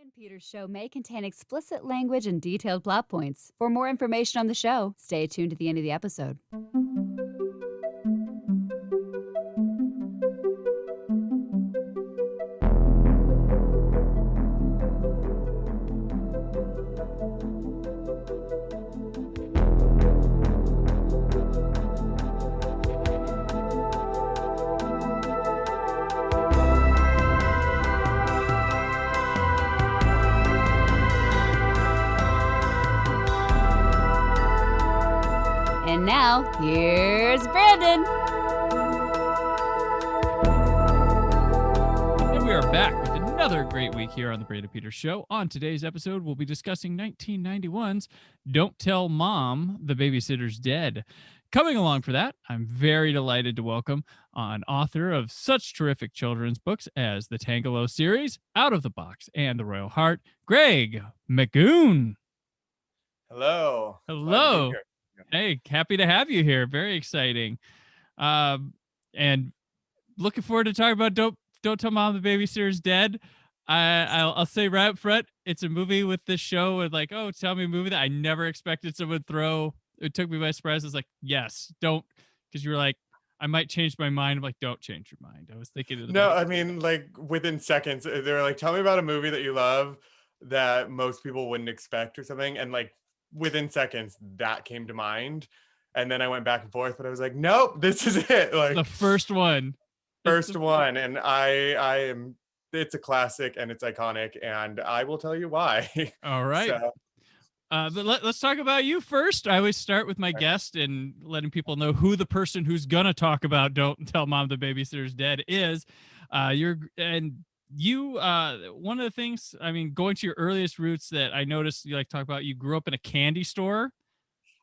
and Peter's show may contain explicit language and detailed plot points. For more information on the show, stay tuned to the end of the episode. And now, here's Brandon. And we are back with another great week here on the Brandon Peters Show. On today's episode, we'll be discussing 1991's Don't Tell Mom, The Babysitter's Dead. Coming along for that, I'm very delighted to welcome an author of such terrific children's books as the Tangelo series, Out of the Box, and The Royal Heart, Greg McGoon. Hello. Hello. Hey, happy to have you here. Very exciting. And looking forward to talking about Don't Tell Mom the Babysitter's Dead. I'll say right up front, it's a movie with this show with like, oh, tell me a movie that I never expected someone would throw. It took me by surprise. I was like, yes, don't, because you were like, I might change my mind. I'm like, don't change your mind. I was thinking of No, I mean, like within seconds, they're like, tell me about a movie that you love that most people wouldn't expect or something. And like within seconds, that came to mind. And then I went back and forth, but I was like, nope, this is it. Like the first one. And I am, it's a classic and it's iconic, and I will tell you why. All right. So, but let's talk about you first. I always start with my guest and letting people know who the person who's gonna talk about Don't Tell Mom the Babysitter's Dead is. You one of the things, I mean, going to your earliest roots that I noticed you like to talk about, you grew up in a candy store.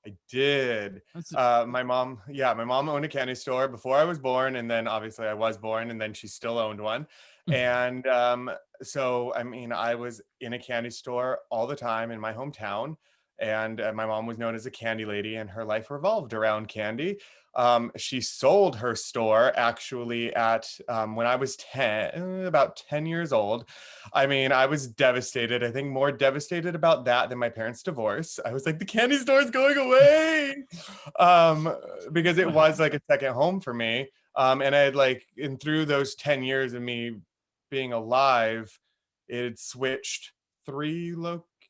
I did. My mom owned a candy store before I was born, and then obviously I was born, and then she still owned one. And so, I mean, I was in a candy store all the time in my hometown, and my mom was known as a candy lady, and her life revolved around candy. She sold her store actually at when I was about 10 years old. I mean, I was devastated. I think more devastated about that than my parents' divorce. I was like, the candy store is going away, because it was like a second home for me. And I had and through those 10 years of me being alive, it had switched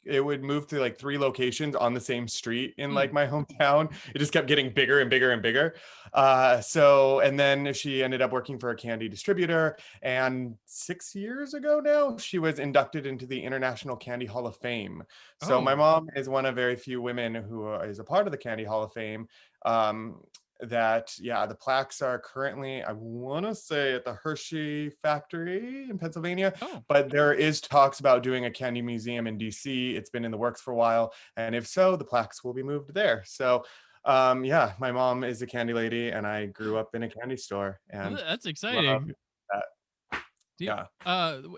it would move to like 3 locations on the same street in like my hometown. It just kept getting bigger and bigger and bigger. And then she ended up working for a candy distributor. And 6 years ago now, she was inducted into the International Candy Hall of Fame. So my mom is one of very few women who is a part of the Candy Hall of Fame. The plaques are currently, I want to say, at the Hershey factory in Pennsylvania, but there is talks about doing a candy museum in DC. It's been in the works for a while, and if so, the plaques will be moved there. So my mom is a candy lady, and I grew up in a candy store, and that's exciting. Yeah.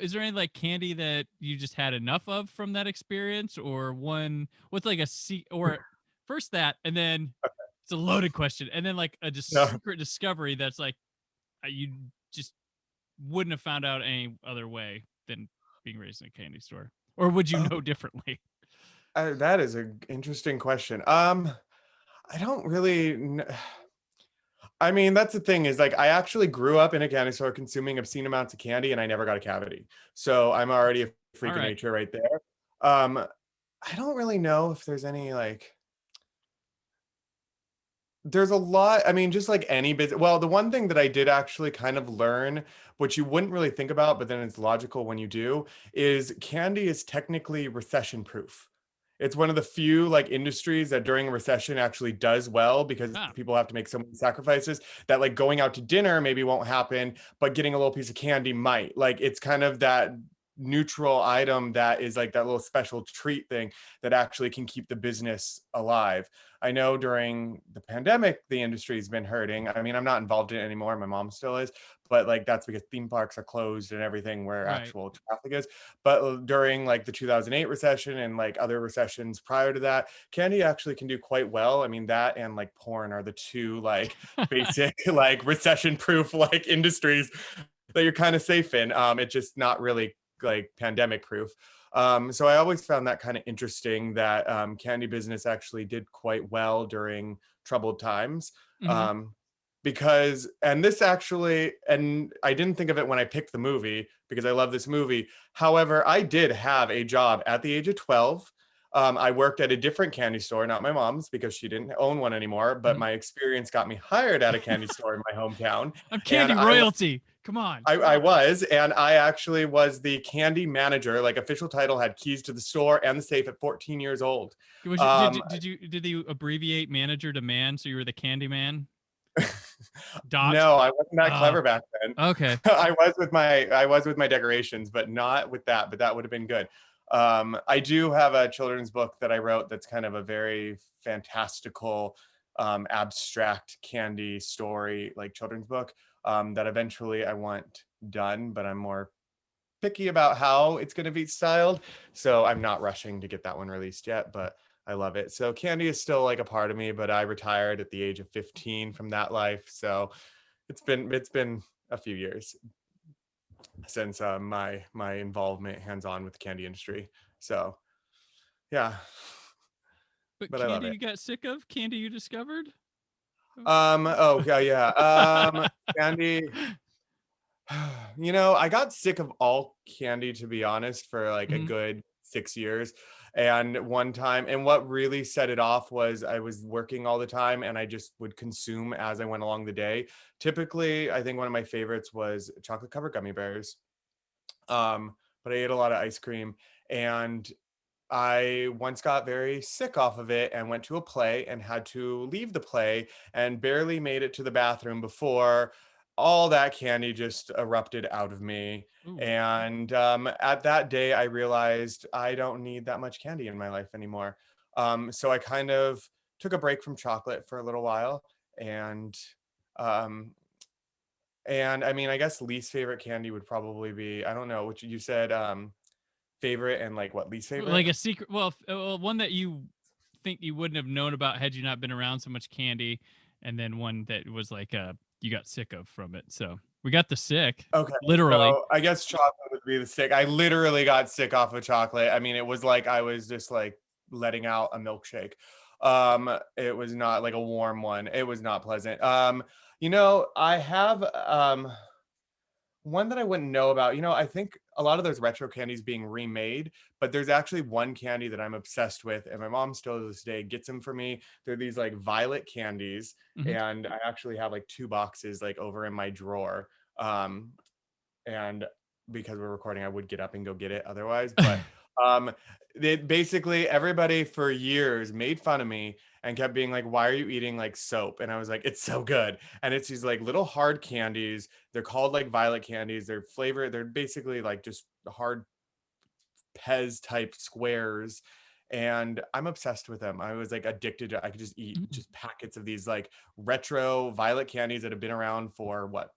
Is there any like candy that you just had enough of from that experience, or one with like or first that, and then it's a loaded question, and then like a secret discovery that's like you just wouldn't have found out any other way than being raised in a candy store, or would you know differently? That is an interesting question. I don't really I mean, that's the thing is like I actually grew up in a candy store consuming obscene amounts of candy, and I never got a cavity. So I'm already a freak of nature right there. I don't really know if there's any there's a lot. I mean, just like any business. Well, the one thing that I did actually kind of learn, which you wouldn't really think about, but then it's logical when you do, is candy is technically recession proof. It's one of the few industries that during a recession actually does well, because people have to make so many sacrifices that going out to dinner maybe won't happen, but getting a little piece of candy might. It's kind of that neutral item that is like that little special treat thing that actually can keep the business alive. I know during the pandemic, the industry's been hurting. I mean, I'm not involved in it anymore. My mom still is, but that's because theme parks are closed and everything where actual traffic is. But during the 2008 recession and other recessions prior to that, candy actually can do quite well. I mean, that and porn are the two basic recession proof industries that you're kind of safe in. It's just not really like pandemic proof. So I always found that kind of interesting that candy business actually did quite well during troubled times. Mm-hmm. Because, and this actually, and I didn't think of it when I picked the movie because I love this movie. However, I did have a job at the age of 12. I worked at a different candy store, not my mom's because she didn't own one anymore, but my experience got me hired at a candy store in my hometown. I'm And candy royalty. Come on. I was, and I actually was the candy manager, like official title, had keys to the store and the safe at 14 years old. Did you abbreviate manager to man? So you were the candy man? Dot. No, I wasn't that clever back then. Okay. I was with my decorations, but not with that. But that would have been good. I do have a children's book that I wrote that's kind of a very fantastical, abstract candy story, like children's book, that eventually I want done, but I'm more picky about how it's going to be styled. So I'm not rushing to get that one released yet, but I love it. So candy is still like a part of me, but I retired at the age of 15 from that life. So it's been a few years since my involvement hands-on with the candy industry. So yeah. But I love candy it. you got sick of? Candy you discovered? Oh yeah. Candy. You know, I got sick of all candy, to be honest, for like a good 6 years. And one time, and what really set it off was I was working all the time and I just would consume as I went along the day. Typically, I think one of my favorites was chocolate covered gummy bears. But I ate a lot of ice cream, and I once got very sick off of it and went to a play and had to leave the play and barely made it to the bathroom before all that candy just erupted out of me. Ooh. And at that day, I realized I don't need that much candy in my life anymore. So I kind of took a break from chocolate for a little while. Um, and I mean, I guess least favorite candy would probably be, I don't know, which you said favorite and like what least favorite? Like a secret, well, one that you think you wouldn't have known about had you not been around so much candy, and then one that was like you got sick of from it. So we got the sick. Okay. Literally. So I guess chocolate would be the sick. I literally got sick off of chocolate. I mean, it was like I was just like letting out a milkshake. It was not like a warm one. It was not pleasant. You know, I have one that I wouldn't know about. You know, I think a lot of those retro candies being remade, but there's actually one candy that I'm obsessed with, and my mom still to this day gets them for me. They're these like violet candies, and I actually have like 2 boxes like over in my drawer. And because we're recording, I would get up and go get it otherwise. But basically everybody for years made fun of me and kept being like, why are you eating like soap? And I was like, it's so good. And it's these like little hard candies. They're called like violet candies. They're flavored. They're basically like just hard Pez type squares. And I'm obsessed with them. I was like addicted to, I could just eat just packets of these like retro violet candies that have been around for what,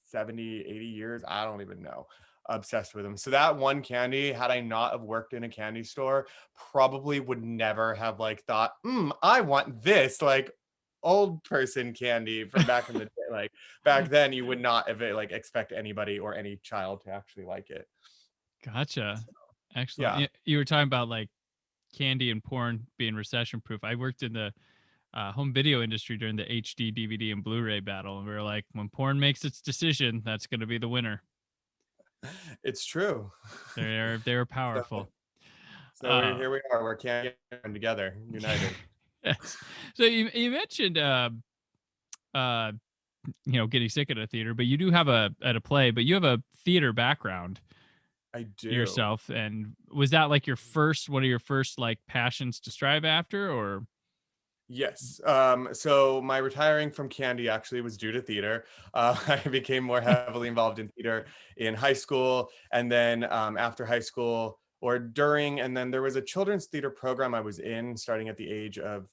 70, 80 years? I don't even know. Obsessed with them. So that one candy, had I not have worked in a candy store, probably would never have like thought, I want this like old person candy from back in the day. Like back then you would not have like expect anybody or any child to actually like it. Gotcha. So, Excellent. yeah. You were talking about like candy and porn being recession proof. I worked in the home video industry during the HD, DVD, and Blu-ray battle, and we were like, when porn makes its decision, that's going to be the winner. It's true. They're powerful. So here we are. We're candy together, united. Yes. So you mentioned you know, getting sick at a theater, but you do have at a play, but you have a theater background. I do. Yourself, and was that like one of your first like passions to strive after, or? Yes. So my retiring from candy actually was due to theater. I became more heavily involved in theater in high school, and then after high school or during, and then there was a children's theater program I was in starting at the age of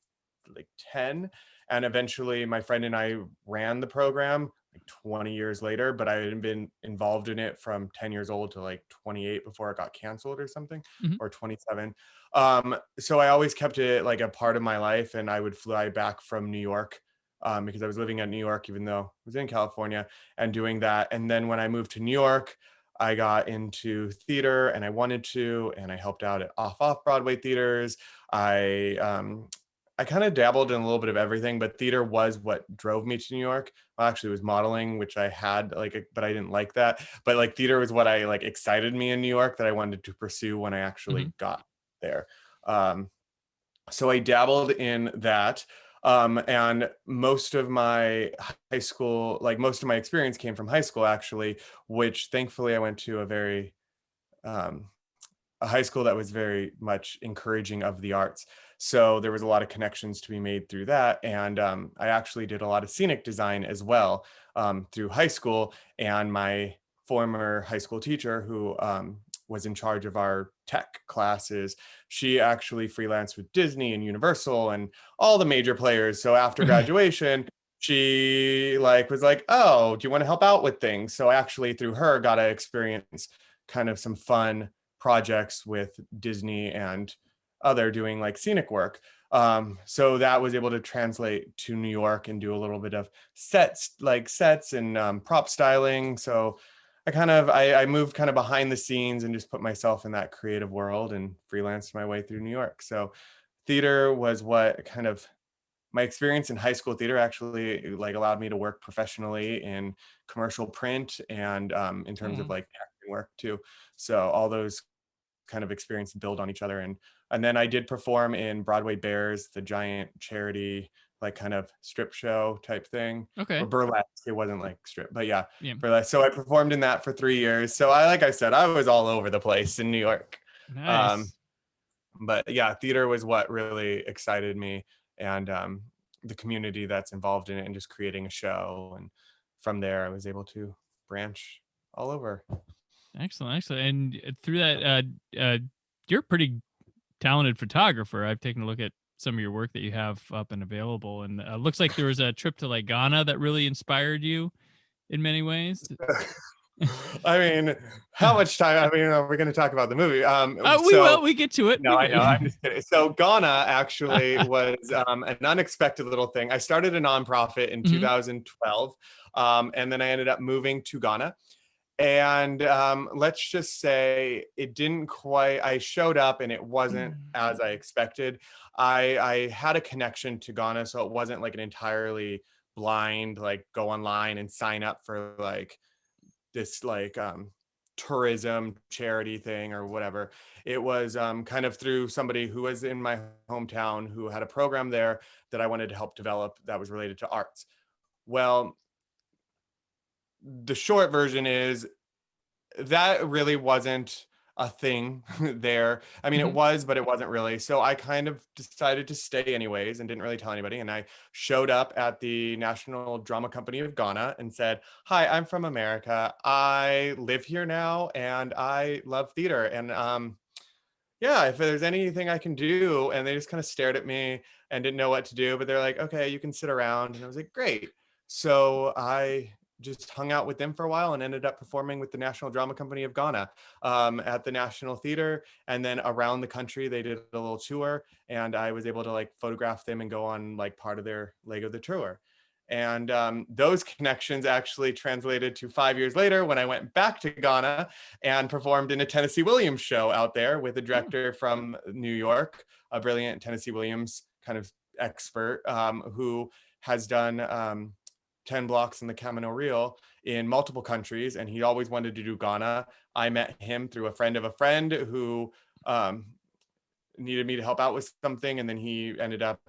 like 10. And eventually my friend and I ran the program like 20 years later, but I hadn't been involved in it from 10 years old to like 28 before it got canceled or something, or 27. So I always kept it like a part of my life, and I would fly back from New York because I was living in New York, even though I was in California and doing that. And then when I moved to New York, I got into theater and I wanted to, and I helped out at off Broadway theaters. I kind of dabbled in a little bit of everything, but theater was what drove me to New York. Well, actually, it was modeling, which I had but I didn't like that. But like theater was what I like excited me in New York that I wanted to pursue when I actually got there. So I dabbled in that. And most of my high school, like most of my experience came from high school, actually, which thankfully I went to um, a high school that was very much encouraging of the arts. So there was a lot of connections to be made through that. And I actually did a lot of scenic design as well through high school. And my former high school teacher, who was in charge of our tech classes, she actually freelanced with Disney and Universal and all the major players. So after graduation, she was like, oh, do you want to help out with things? So I actually through her got to experience kind of some fun projects with Disney and other doing like scenic work. So that was able to translate to New York and do a little bit of sets and prop styling. So I moved kind of behind the scenes and just put myself in that creative world and freelanced my way through New York. So theater was what kind of my experience in high school theater actually like allowed me to work professionally in commercial print and in terms of like acting work too. So all those kind of experience build on each other. And then I did perform in Broadway Bears, the giant charity like kind of strip show type thing. Okay. Or burlesque. It wasn't like strip, but yeah. Burlesque. So I performed in that for 3 years. So like I said, I was all over the place in New York. Nice. But yeah, theater was what really excited me, and the community that's involved in it and just creating a show. And from there, I was able to branch all over. Excellent. And through that, you're a pretty talented photographer. I've taken a look at some of your work that you have up and available, and looks like there was a trip to like Ghana that really inspired you in many ways. I mean, how much time? I mean, we're going to talk about the movie. We get to it. No, I know. I'm just kidding. So Ghana actually was an unexpected little thing. I started a nonprofit in 2012, and then I ended up moving to Ghana. And let's just say it didn't quite, I showed up and it wasn't as I expected. I had a connection to Ghana, so it wasn't like an entirely blind, like go online and sign up for like this tourism charity thing or whatever. It was kind of through somebody who was in my hometown who had a program there that I wanted to help develop that was related to arts. Well, the short version is that really wasn't a thing there. I mean, it was, but it wasn't really. So I kind of decided to stay anyways and didn't really tell anybody. And I showed up at the National Drama Company of Ghana and said, hi, I'm from America. I live here now and I love theater. And yeah, if there's anything I can do. And they just kind of stared at me and didn't know what to do. But they're like, okay, you can sit around. And I was like, great. So I just hung out with them for a while and ended up performing with the National Drama Company of Ghana at the National Theater. And then around the country, they did a little tour and I was able to like photograph them and go on like part of their leg of the tour. And those connections actually translated to 5 years later when I went back to Ghana and performed in a Tennessee Williams show out there with a director from New York, a brilliant Tennessee Williams kind of expert who has done 10 blocks in the Camino Real in multiple countries. And he always wanted to do Ghana. I met him through a friend of a friend who needed me to help out with something. And then he ended up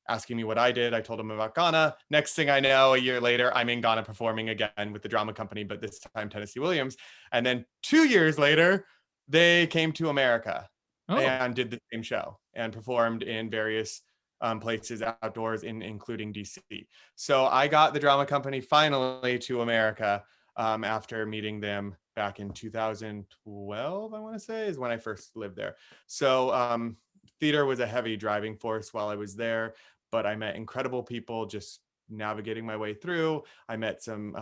asking me what I did. I told him about Ghana. Next thing I know, a year later, I'm in Ghana performing again with the drama company, but this time Tennessee Williams. And then 2 years later, they came to America and did the same show and performed in various places outdoors, including DC. So I got the drama company finally to America after meeting them back in 2012, I want to say, is when I first lived there. So theater was a heavy driving force while I was there, but I met incredible people just navigating my way through. I met some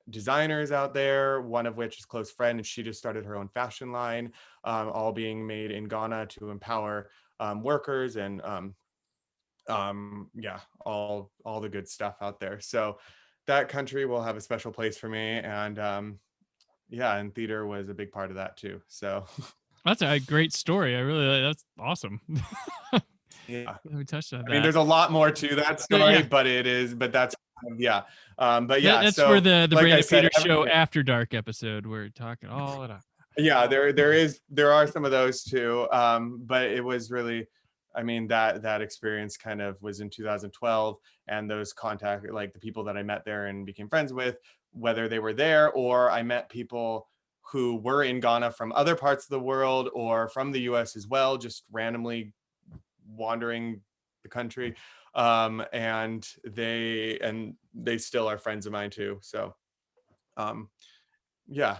designers out there, one of which is a close friend, and she just started her own fashion line, all being made in Ghana to empower workers and yeah, all the good stuff out there. So that country will have a special place for me. And and theater was a big part of that too. So That's a great story. That's awesome. yeah, We touched on I that. mean, there's a lot more to that story, but that's yeah. But yeah, that's so for the like Brandon I said, Peters Show After Dark episode. We're talking all it up. Yeah, there are some of those too. But it was really, I mean, that experience kind of was in 2012, and those contact, like the people that I met there and became friends with, whether they were there or I met people who were in Ghana from other parts of the world or from the US as well, just randomly wandering the country. And they still are friends of mine too. So yeah.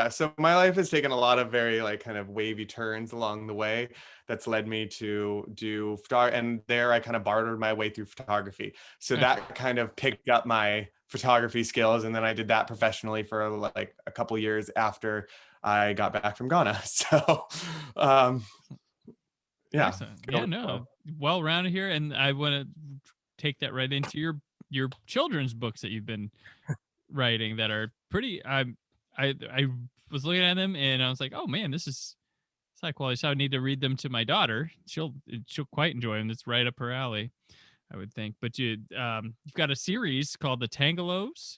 So my life has taken a lot of very like kind of wavy turns along the way. That's led me to do photography, and there I kind of bartered my way through photography. So that kind of picked up my photography skills, and then I did that professionally for like a couple of years after I got back from Ghana. So yeah. Yeah, no, well-rounded here, and I want to take that right into your children's books that you've been writing that are pretty. I was looking at them and I was like, oh man, this is high quality. So I need to read them to my daughter. She'll quite enjoy them. It's right up her alley, I would think. But you've got a series called The Tangalos,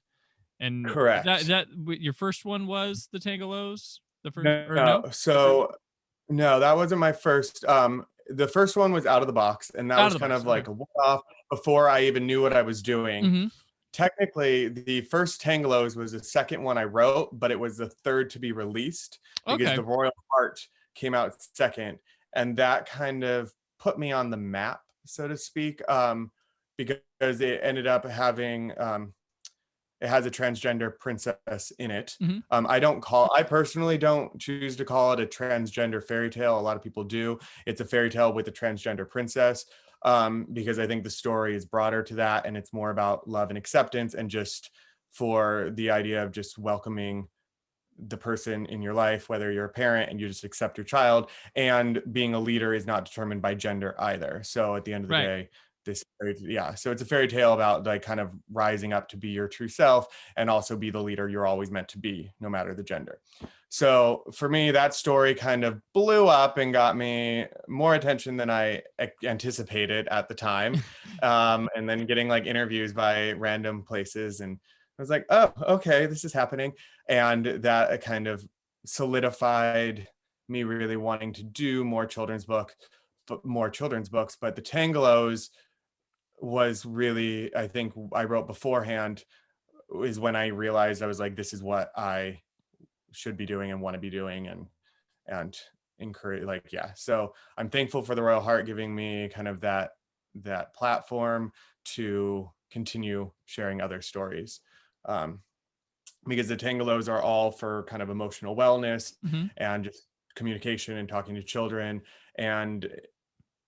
and Correct. that your first one was The Tangalos. The first no? So no, that wasn't my first. The first one was Out of the Box, and that was kind of like a one-off before I even knew what I was doing. Mm-hmm. Technically, the first Tangalos was the second one I wrote, but it was the third to be released because The Royal Heart came out second, and that kind of put me on the map, so to speak, because it ended up having it has a transgender princess in it. Mm-hmm. I personally don't choose to call it a transgender fairy tale. A lot of people do. It's a fairy tale with a transgender princess. Because I think the story is broader to that, and it's more about love and acceptance, and just for the idea of just welcoming the person in your life, whether you're a parent and you just accept your child, and being a leader is not determined by gender either. So at the end of the day, so it's a fairy tale about like kind of rising up to be your true self and also be the leader you're always meant to be, no matter the gender. So for me, that story kind of blew up and got me more attention than I anticipated at the time. And then getting like interviews by random places, and I was like, oh, okay, this is happening. And that kind of solidified me really wanting to do more children's books. But The Tangalos was really, I think I wrote beforehand, is when I realized I was like, this is what I should be doing and want to be doing, and encourage, like, yeah. So I'm thankful for the Royal Heart giving me kind of that platform to continue sharing other stories, because the Tangalos are all for kind of emotional wellness and just communication and talking to children, and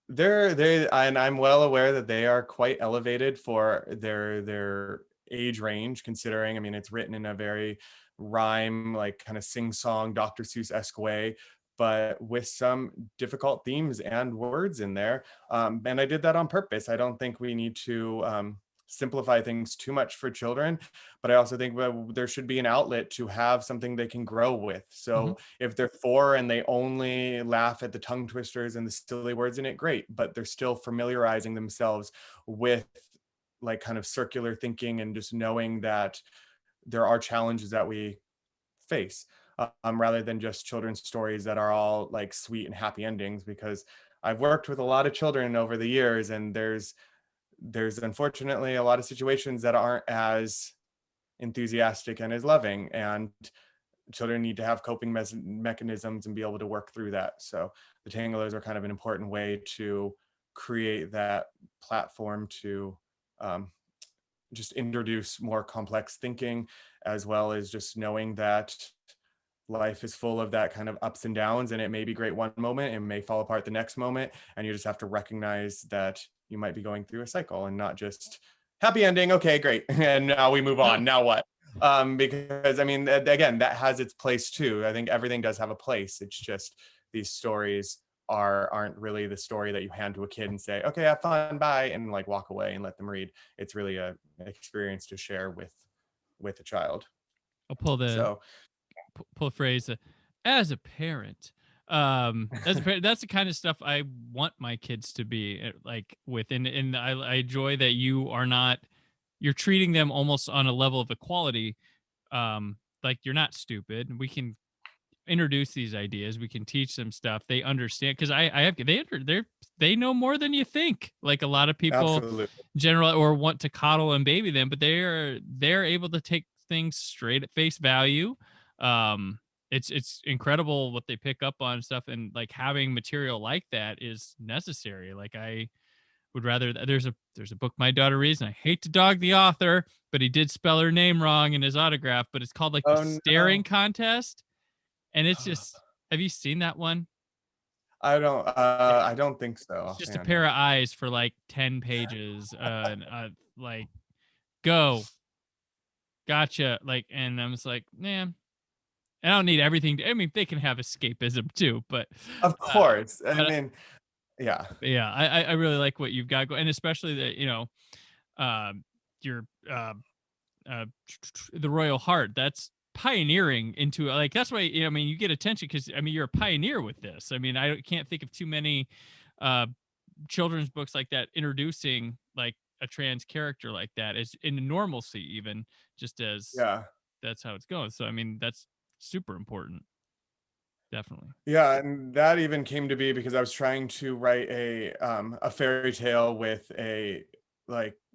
and I'm well aware that they are quite elevated for their age range, considering, I mean, it's written in a very rhyme, like kind of sing-song Dr. Seuss-esque way, but with some difficult themes and words in there. And I did that on purpose. I don't think we need to simplify things too much for children, but I also think there should be an outlet to have something they can grow with. So if they're 4 and they only laugh at the tongue twisters and the silly words in it, great, but they're still familiarizing themselves with like kind of circular thinking and just knowing that there are challenges that we face, rather than just children's stories that are all like sweet and happy endings. Because I've worked with a lot of children over the years, and there's unfortunately a lot of situations that aren't as enthusiastic and as loving, and children need to have coping mechanisms and be able to work through that. So the Tangalos are kind of an important way to create that platform to just introduce more complex thinking, as well as just knowing that life is full of that kind of ups and downs, and it may be great one moment and may fall apart the next moment, and you just have to recognize that you might be going through a cycle and not just happy ending, okay, great, and now we move on, now what? Because I mean, again, that has its place too. I think everything does have a place. It's just these stories aren't really the story that you hand to a kid and say, okay, have fun, bye, and like walk away and let them read. It's really an experience to share with a child. I'll pull the pull a phrase, as a parent. That's the kind of stuff I want my kids to be like with, and I enjoy that you're treating them almost on a level of equality. Like you're not stupid. We can introduce these ideas. We can teach them stuff. They understand because they know more than you think. Like a lot of people Absolutely. general or want to coddle and baby them, but they're able to take things straight at face value. It's incredible what they pick up on stuff, and like having material like that is necessary. Like I would rather there's a book my daughter reads, and I hate to dog the author, but he did spell her name wrong in his autograph, but it's called like the Oh Staring no. Contest. And it's just, have you seen that one? I don't think so. It's just a pair of eyes for like 10 pages. Like, go. Gotcha. Like, and I'm just like, man, I don't need everything. I mean, they can have escapism too, but Of course. I but, mean, yeah. yeah, I really like what you've got going, and especially that, your the Royal Heart. That's pioneering into like that's why I mean you get attention because I mean you're a pioneer with this. I mean I can't think of too many children's books like that introducing like a trans character like that as in normalcy, even just as Yeah. that's how it's going. So I mean that's super important, definitely. Yeah, and that even came to be because I was trying to write a fairy tale with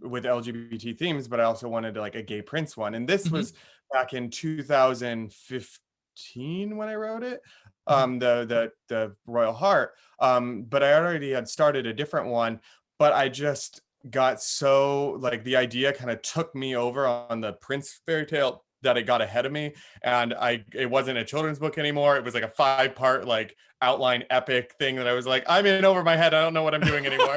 with LGBT themes, but I also wanted like a gay prince one. And this Mhm. was back in 2015 when I wrote it. Mhm. The Royal Heart. But I already had started a different one, but I just got so like the idea kind of took me over on the prince fairy tale that it got ahead of me, and it wasn't a children's book anymore. It was like a 5-part like outline epic thing that I was like, I'm in over my head. I don't know what I'm doing anymore.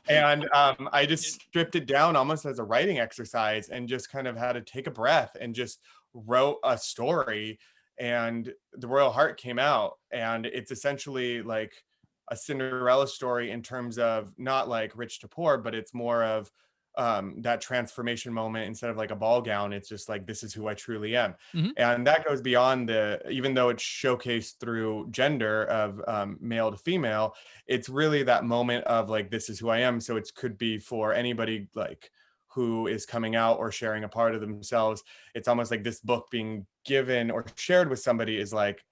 And I just stripped it down almost as a writing exercise and just kind of had to take a breath and just wrote a story. And The Royal Heart came out, and it's essentially like a Cinderella story in terms of not like rich to poor, but it's more of that transformation moment. Instead of like a ball gown, it's just like, this is who I truly am. Mhm. And that goes beyond even though it's showcased through gender of male to female, it's really that moment of like, this is who I am. So it could be for anybody like who is coming out or sharing a part of themselves. It's almost like this book being given or shared with somebody is like,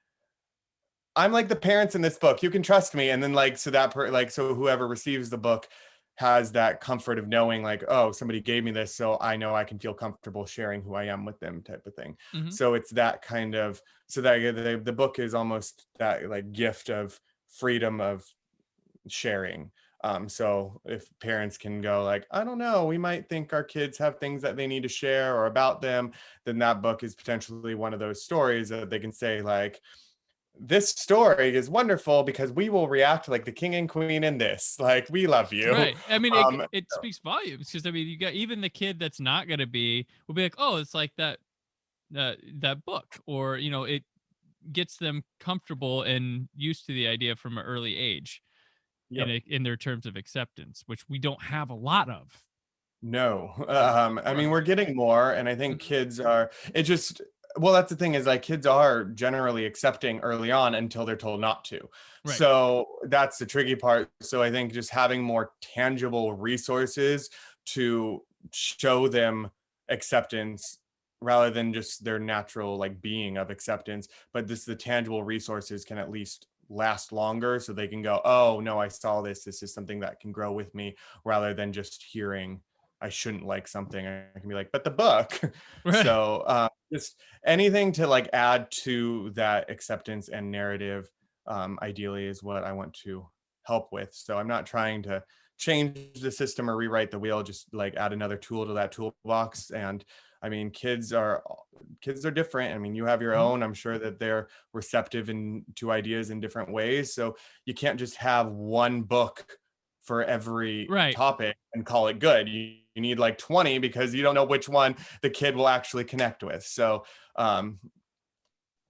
I'm like the parents in this book. You can trust me. And then like, so whoever receives the book has that comfort of knowing like, oh, somebody gave me this, so I know I can feel comfortable sharing who I am with them type of thing. Mhm. So it's that kind of, so that the book is almost that like gift of freedom of sharing. So if parents can go like, I don't know, we might think our kids have things that they need to share or about them, then that book is potentially one of those stories that they can say like, this story is wonderful because we will react like the king and queen in this. Like, we love you. Right. I mean, it So, speaks volumes because I mean, you got even the kid that's not going to be will be like, oh, it's like that book, or it gets them comfortable and used to the idea from an early age yep. in their terms of acceptance, which we don't have a lot of. No. I Or- mean, we're getting more, and I think Mhm. kids are, it just, well, that's the thing is like kids are generally accepting early on until they're told not to. Right. So that's the tricky part. So I think just having more tangible resources to show them acceptance rather than just their natural like being of acceptance, but the tangible resources can at least last longer so they can go, oh no, I saw this is something that can grow with me, rather than just hearing I shouldn't like something. I can be like, but the book. Right. So just anything to like add to that acceptance and narrative, ideally is what I want to help with. So I'm not trying to change the system or rewrite the wheel, just like add another tool to that toolbox. And I mean, kids are different. I mean, you have your Mhm. own. I'm sure that they're receptive to ideas in different ways. So you can't just have one book for every Right. topic and call it good. You need like 20 because you don't know which one the kid will actually connect with. So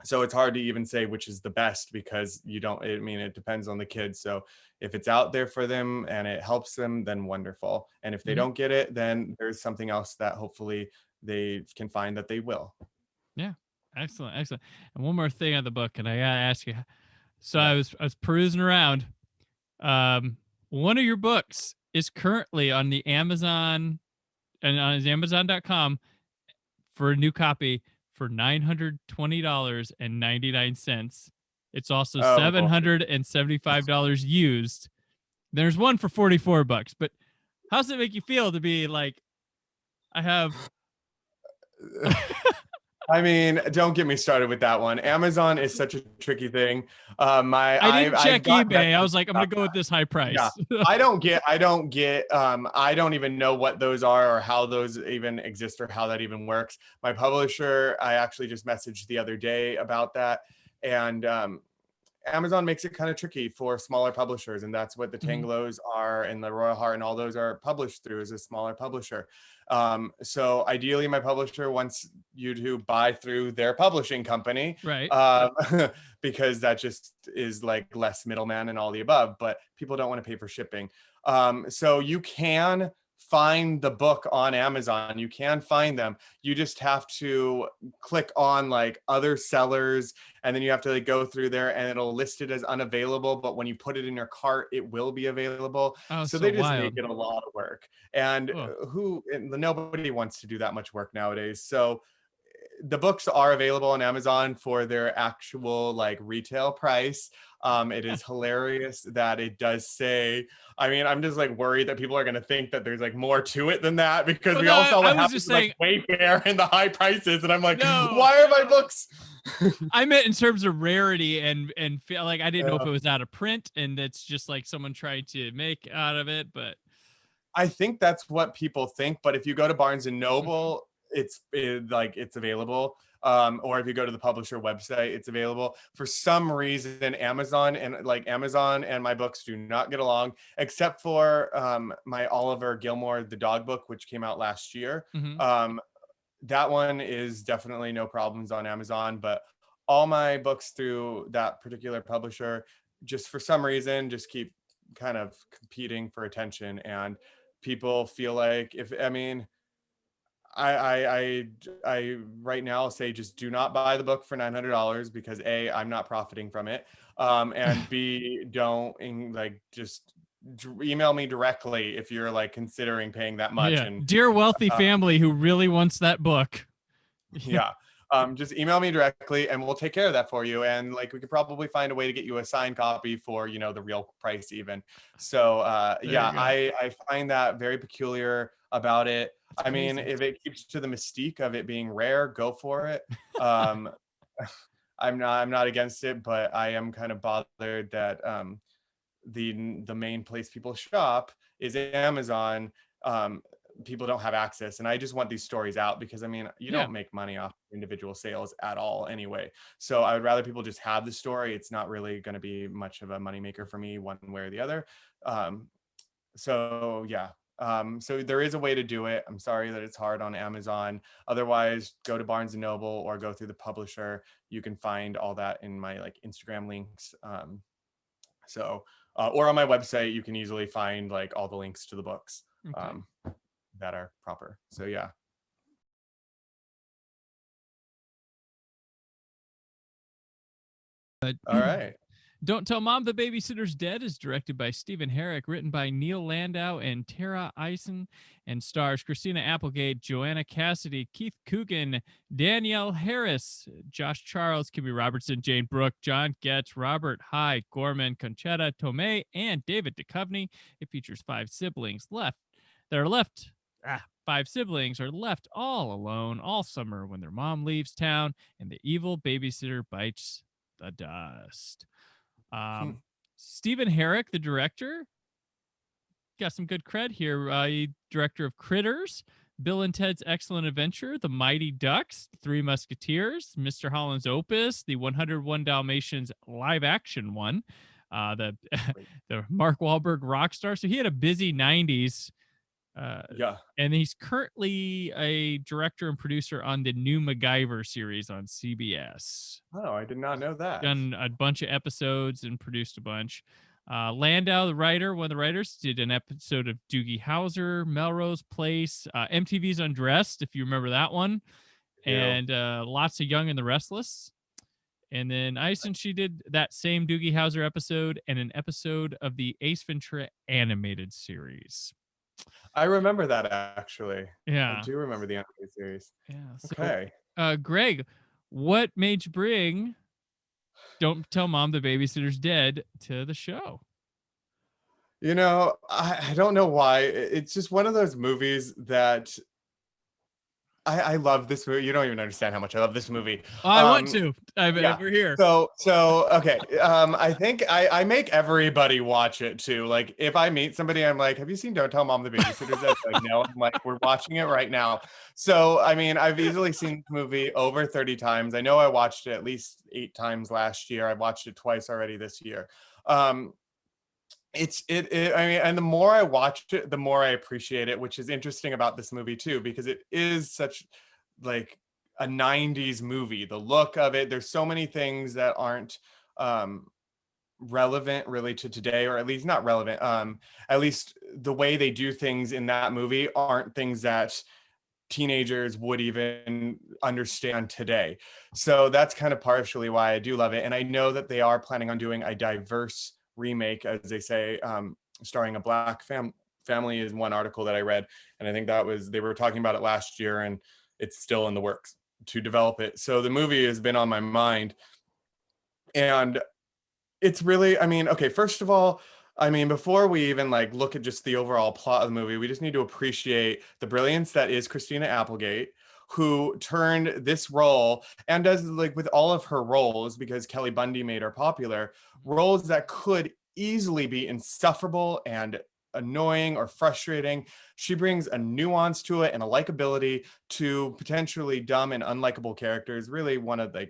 it's hard to even say which is the best because you don't, I mean, it depends on the kid. So if it's out there for them and it helps them, then wonderful. And if they Mhm. don't get it, then there's something else that hopefully they can find that they will. Yeah, Excellent, excellent. And one more thing on the book, and I gotta ask you. So I was perusing around. One of your books is currently on the Amazon and on Amazon.com for a new copy for $920.99. It's also $775 used. There's one for $44, but how's it make you feel to be like, I have I mean, don't get me started with that one. Amazon is such a tricky thing. I didn't check eBay. I was like, I'm gonna go with this high price. Yeah. I don't even know what those are or how those even exist or how that even works. My publisher, I actually just messaged the other day about that. And Amazon makes it kind of tricky for smaller publishers, and that's what the Tanglos are, and the Royal Heart and all those are published through, as a smaller publisher. So ideally, my publisher wants you to buy through their publishing company, right? Because that just is like less middleman and all the above. But people don't want to pay for shipping. So you can find the book on Amazon. You can find them. You just have to click on like other sellers, and then you have to like go through there, and it'll list it as unavailable. But when you put it in your cart, it will be available. So they just make it a lot of work. And nobody wants to do that much work nowadays. So the books are available on Amazon for their actual like retail price. It is hilarious that it does say, I mean, I'm just like worried that people are going to think that there's like more to it than that, because we all saw what happened to like Wayfair and the high prices. And I'm like, why are my books? I meant in terms of rarity and feel like I didn't know if it was out of print and it's just like someone tried to make out of it. But I think that's what people think. But if you go to Barnes and Noble, it's available. Or if you go to the publisher website, it's available. For some reason, Amazon and my books do not get along, except for my Oliver Gilmore, the dog book, which came out last year. That one is definitely no problems on Amazon, but all my books through that particular publisher, just for some reason, just keep kind of competing for attention. And people feel like I right now say just do not buy the book for $900, because A, I'm not profiting from it, and B, don't just email me directly if you're like considering paying that much. Yeah. And dear wealthy family who really wants that book. Yeah. Just email me directly and we'll take care of that for you. And like, we could probably find a way to get you a signed copy for, the real price even. So I find that very peculiar about it. That's crazy. If it keeps to the mystique of it being rare, go for it. I'm not against it, but I am kind of bothered that the main place people shop is Amazon. People don't have access, and I just want these stories out, because you don't make money off individual sales at all anyway. So I would rather people just have the story. It's not really going to be much of a moneymaker for me one way or the other. So there is a way to do it. I'm sorry that it's hard on Amazon. Otherwise, go to Barnes and Noble or go through the publisher. You can find all that in my Instagram links. Or on my website, you can easily find all the links to the books. Okay. That are proper. So yeah. All right. Don't Tell Mom the Babysitter's Dead is directed by Stephen Herrick, written by Neil Landau and Tara Eisen, and stars Christina Applegate, Joanna Cassidy, Keith Coogan, Danielle Harris, Josh Charles, Kimmy Robertson, Jane Brooke, John Getz, Robert High, Gorman, Conchetta Tomei, and David Duchovny. It features five siblings are left all alone all summer when their mom leaves town and the evil babysitter bites the dust. Stephen Herrick, the director, got some good cred here. Director of Critters, Bill and Ted's Excellent Adventure, The Mighty Ducks, Three Musketeers, Mr. Holland's Opus, the 101 Dalmatians live action one, the Mark Wahlberg Rockstar. So he had a busy 90s. And he's currently a director and producer on the new MacGyver series on CBS. Oh, I did not know that. Done a bunch of episodes and produced a bunch. Landau, the writer, one of the writers, did an episode of Doogie Howser, Melrose Place, MTV's Undressed, if you remember that one. and lots of Young and the Restless. And then she did that same Doogie Howser episode and an episode of the Ace Ventura animated series. I remember that, actually. Yeah. I do remember the animated series. Yeah. Okay. So, Greg, what made you bring Don't Tell Mom the Babysitter's Dead to the show? You know, I don't know why. It's just one of those movies that I love this movie. You don't even understand how much I love this movie. I want to. We're here. So okay. I think I make everybody watch it too. Like if I meet somebody, I'm like, have you seen Don't Tell Mom the Babysitter's Dead? Like, no. I'm like, we're watching it right now. So I mean, I've easily seen the movie over 30 times. I know I watched it at least 8 times last year. I watched it twice already this year. I mean, and the more I watched it, the more I appreciate it, which is interesting about this movie too, because it is such like a 90s movie. The look of it, there's so many things that aren't relevant really to today, or at least not relevant. At least the way they do things in that movie aren't things that teenagers would even understand today. So that's kind of partially why I do love it. And I know that they are planning on doing a diverse remake, as they say, starring a Black family is one article that I read. And I think they were talking about it last year, and it's still in the works to develop it. So the movie has been on my mind. And it's really, I mean, okay, first of all, I mean, before we even like look at just the overall plot of the movie, we just need to appreciate the brilliance that is Christina Applegate, who turned this role, and does like with all of her roles, because Kelly Bundy made her popular, roles that could easily be insufferable and annoying or frustrating. She brings a nuance to it and a likability to potentially dumb and unlikable characters. Really one of the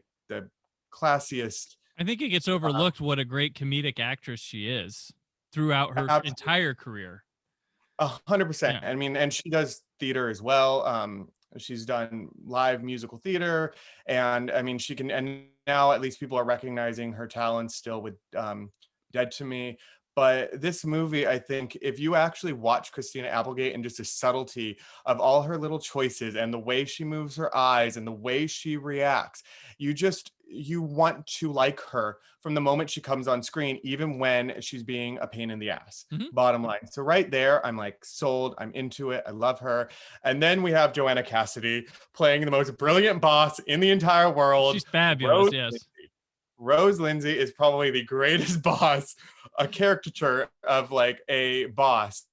classiest. I think it gets overlooked what a great comedic actress she is throughout her entire career. 100%. I mean, and she does theater as well. She's done live musical theater, and I mean, and now at least people are recognizing her talents still with Dead to Me. But this movie, I think, if you actually watch Christina Applegate and just the subtlety of all her little choices and the way she moves her eyes and the way she reacts, you want to like her from the moment she comes on screen, even when she's being a pain in the ass. Bottom line. So right there, I'm like sold. I'm into it. I love her. And then we have Joanna Cassidy playing the most brilliant boss in the entire world. She's fabulous. Yes. Rose Lindsay is probably the greatest boss, a caricature of like a boss.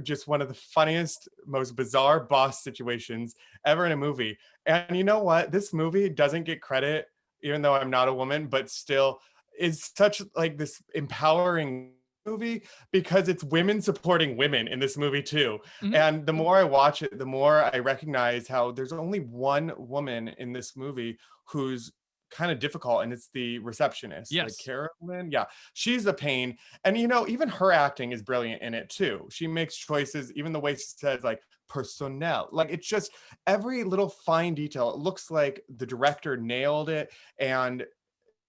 Just one of the funniest, most bizarre boss situations ever in a movie. And you know what? This movie doesn't get credit, even though I'm not a woman, but still is such like this empowering movie because it's women supporting women in this movie too. And the more I watch it, the more I recognize how there's only one woman in this movie who's kind of difficult, and it's the receptionist. Yes. Like Carolyn. Yeah, she's a pain. And you know, even her acting is brilliant in it too. She makes choices, even the way she says like personnel, like it's just every little fine detail. It looks like the director nailed it, and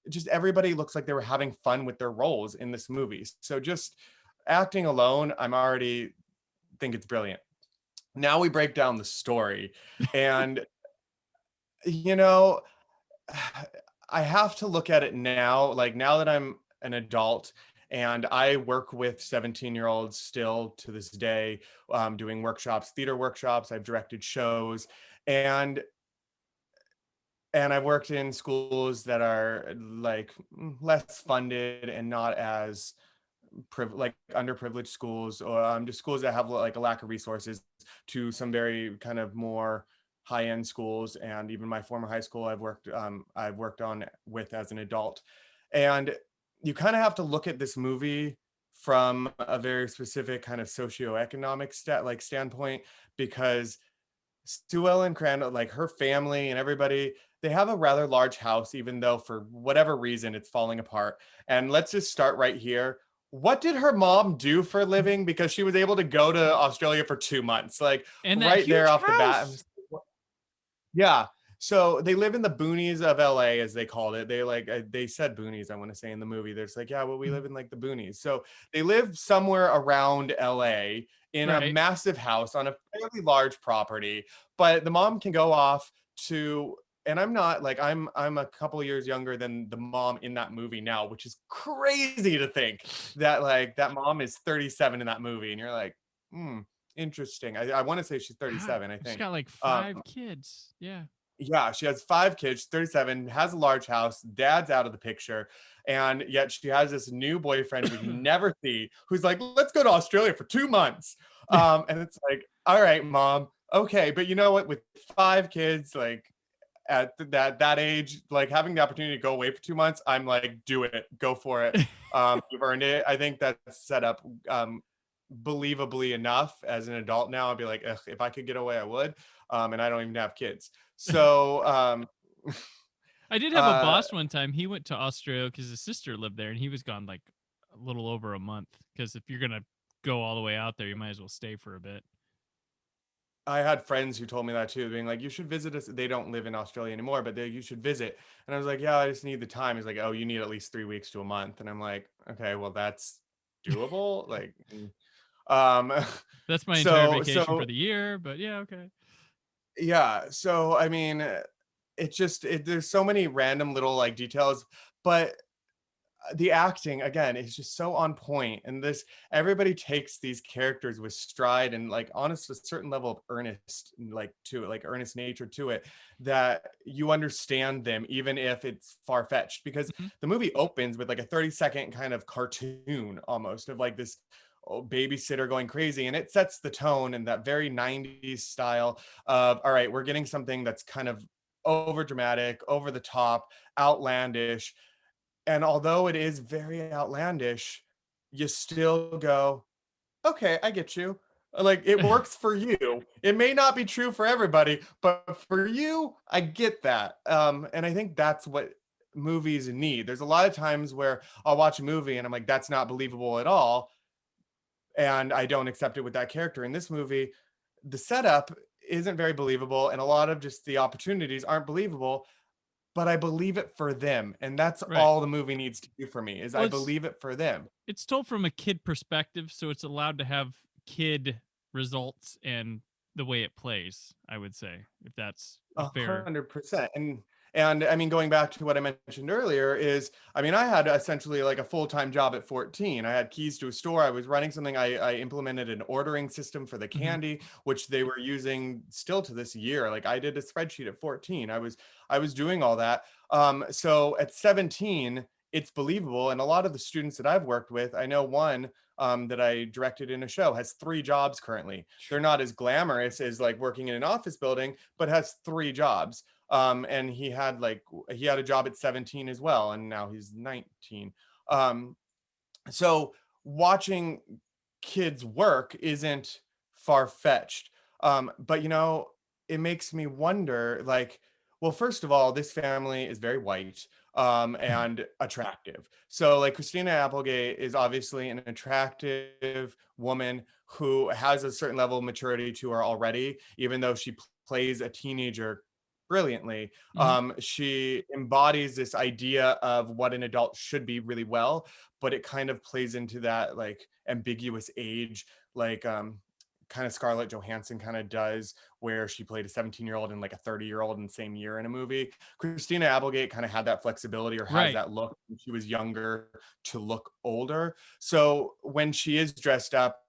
just everybody looks like they were having fun with their roles in this movie. So just acting alone, I'm already think it's brilliant. Now we break down the story, and you know, I have to look at it now, like now that I'm an adult and I work with 17-year-olds still to this day, doing workshops, theater workshops. I've directed shows, and I've worked in schools that are like less funded and not as like underprivileged schools, or just schools that have like a lack of resources, to some very kind of more high-end schools, and even my former high school I've worked on with as an adult. And you kind of have to look at this movie from a very specific kind of socioeconomic standpoint, because Sue Ellen Crandall, like her family and everybody, they have a rather large house, even though for whatever reason it's falling apart. And let's just start right here. What did her mom do for a living? Because she was able to go to Australia for 2 months, like and right there off the bat. House. Yeah. So they live in the boonies of LA, as they called it. They said boonies, I want to say, in the movie. There's like, yeah, well, we live in like the boonies. So they live somewhere around LA in a massive house on a fairly large property, but the mom can go off to, and I'm not like, I'm a couple of years younger than the mom in that movie now, which is crazy to think that like that mom is 37 in that movie. And you're like, interesting. I want to say she's 37, I She's think. got like 5 kids. Yeah. Yeah, she has 5 kids, 37, has a large house, dad's out of the picture, and yet she has this new boyfriend we never see who's like, let's go to Australia for 2 months. And it's like, all right, mom, okay, but you know what? With 5 kids, like at that age, like having the opportunity to go away for 2 months, I'm like, do it, go for it. You've earned it. I think that's set up believably enough as an adult now. I'd be like, ugh, if I could get away, I would. And I don't even have kids. So I did have a boss one time. He went to Australia because his sister lived there, and he was gone like a little over a month. Because if you're gonna go all the way out there, you might as well stay for a bit. I had friends who told me that too, being like, you should visit us. They don't live in Australia anymore, but you should visit. And I was like, yeah, I just need the time. He's like, oh, you need at least 3 weeks to a month. And I'm like, okay, well, that's doable. Like, that's my entire vacation for the year, but yeah, okay. Yeah. So, I mean, there's so many random little like details, but the acting again is just so on point, and everybody takes these characters with stride and like honest a certain level of earnest like to it, like earnest nature to it, that you understand them even if it's far-fetched, because the movie opens with like a 30-second kind of cartoon almost of like this babysitter going crazy, and it sets the tone in that very 90s style of, all right, we're getting something that's kind of over dramatic, over the top, outlandish. And although it is very outlandish, you still go, okay, I get you. Like it works for you. It may not be true for everybody, but for you, I get that. And I think that's what movies need. There's a lot of times where I'll watch a movie and I'm like, that's not believable at all. And I don't accept it with that character. In this movie, the setup isn't very believable, and a lot of just the opportunities aren't believable. But I believe it for them. And that's all the movie needs to do for me, is I believe it for them. It's told from a kid perspective, so it's allowed to have kid results and the way it plays, I would say, if that's fair. 100%. And I mean, going back to what I mentioned earlier is, I mean, I had essentially like a full-time job at 14. I had keys to a store. I was running something. I implemented an ordering system for the candy, which they were using still to this year. Like I did a spreadsheet at 14. I was doing all that. So at 17, it's believable. And a lot of the students that I've worked with, I know one that I directed in a show has 3 jobs currently. They're not as glamorous as like working in an office building, but has 3 jobs. And he had a job at 17 as well, and now he's 19. So watching kids work isn't far-fetched. But you know, it makes me wonder, like, well, first of all, this family is very white and attractive. So like Christina Applegate is obviously an attractive woman who has a certain level of maturity to her already, even though she plays a teenager brilliantly. She embodies this idea of what an adult should be really well, but it kind of plays into that like ambiguous age, like kind of Scarlett Johansson kind of does, where she played a 17-year-old and like a 30-year-old in the same year in a movie. Christina Applegate kind of had that flexibility, or has that look when she was younger, to look older. So when she is dressed up,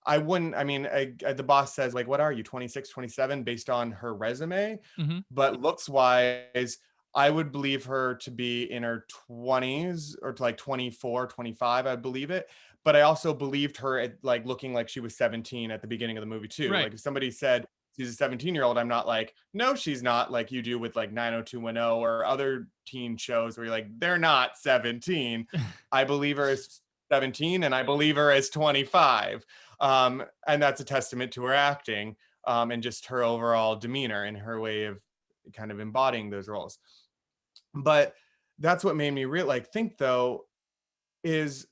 the boss says like, what are you, 26, 27, based on her resume? But looks wise, I would believe her to be in her 20s, or to like 24, 25, I believe it. But I also believed her at like looking like she was 17 at the beginning of the movie too. Like if somebody said she's a 17-year-old, I'm not like, no, she's not, like you do with like 90210 or other teen shows where you're like, they're not 17. I believe her as 17, and I believe her as 25. And that's a testament to her acting and just her overall demeanor and her way of kind of embodying those roles. But that's what made me think, though, is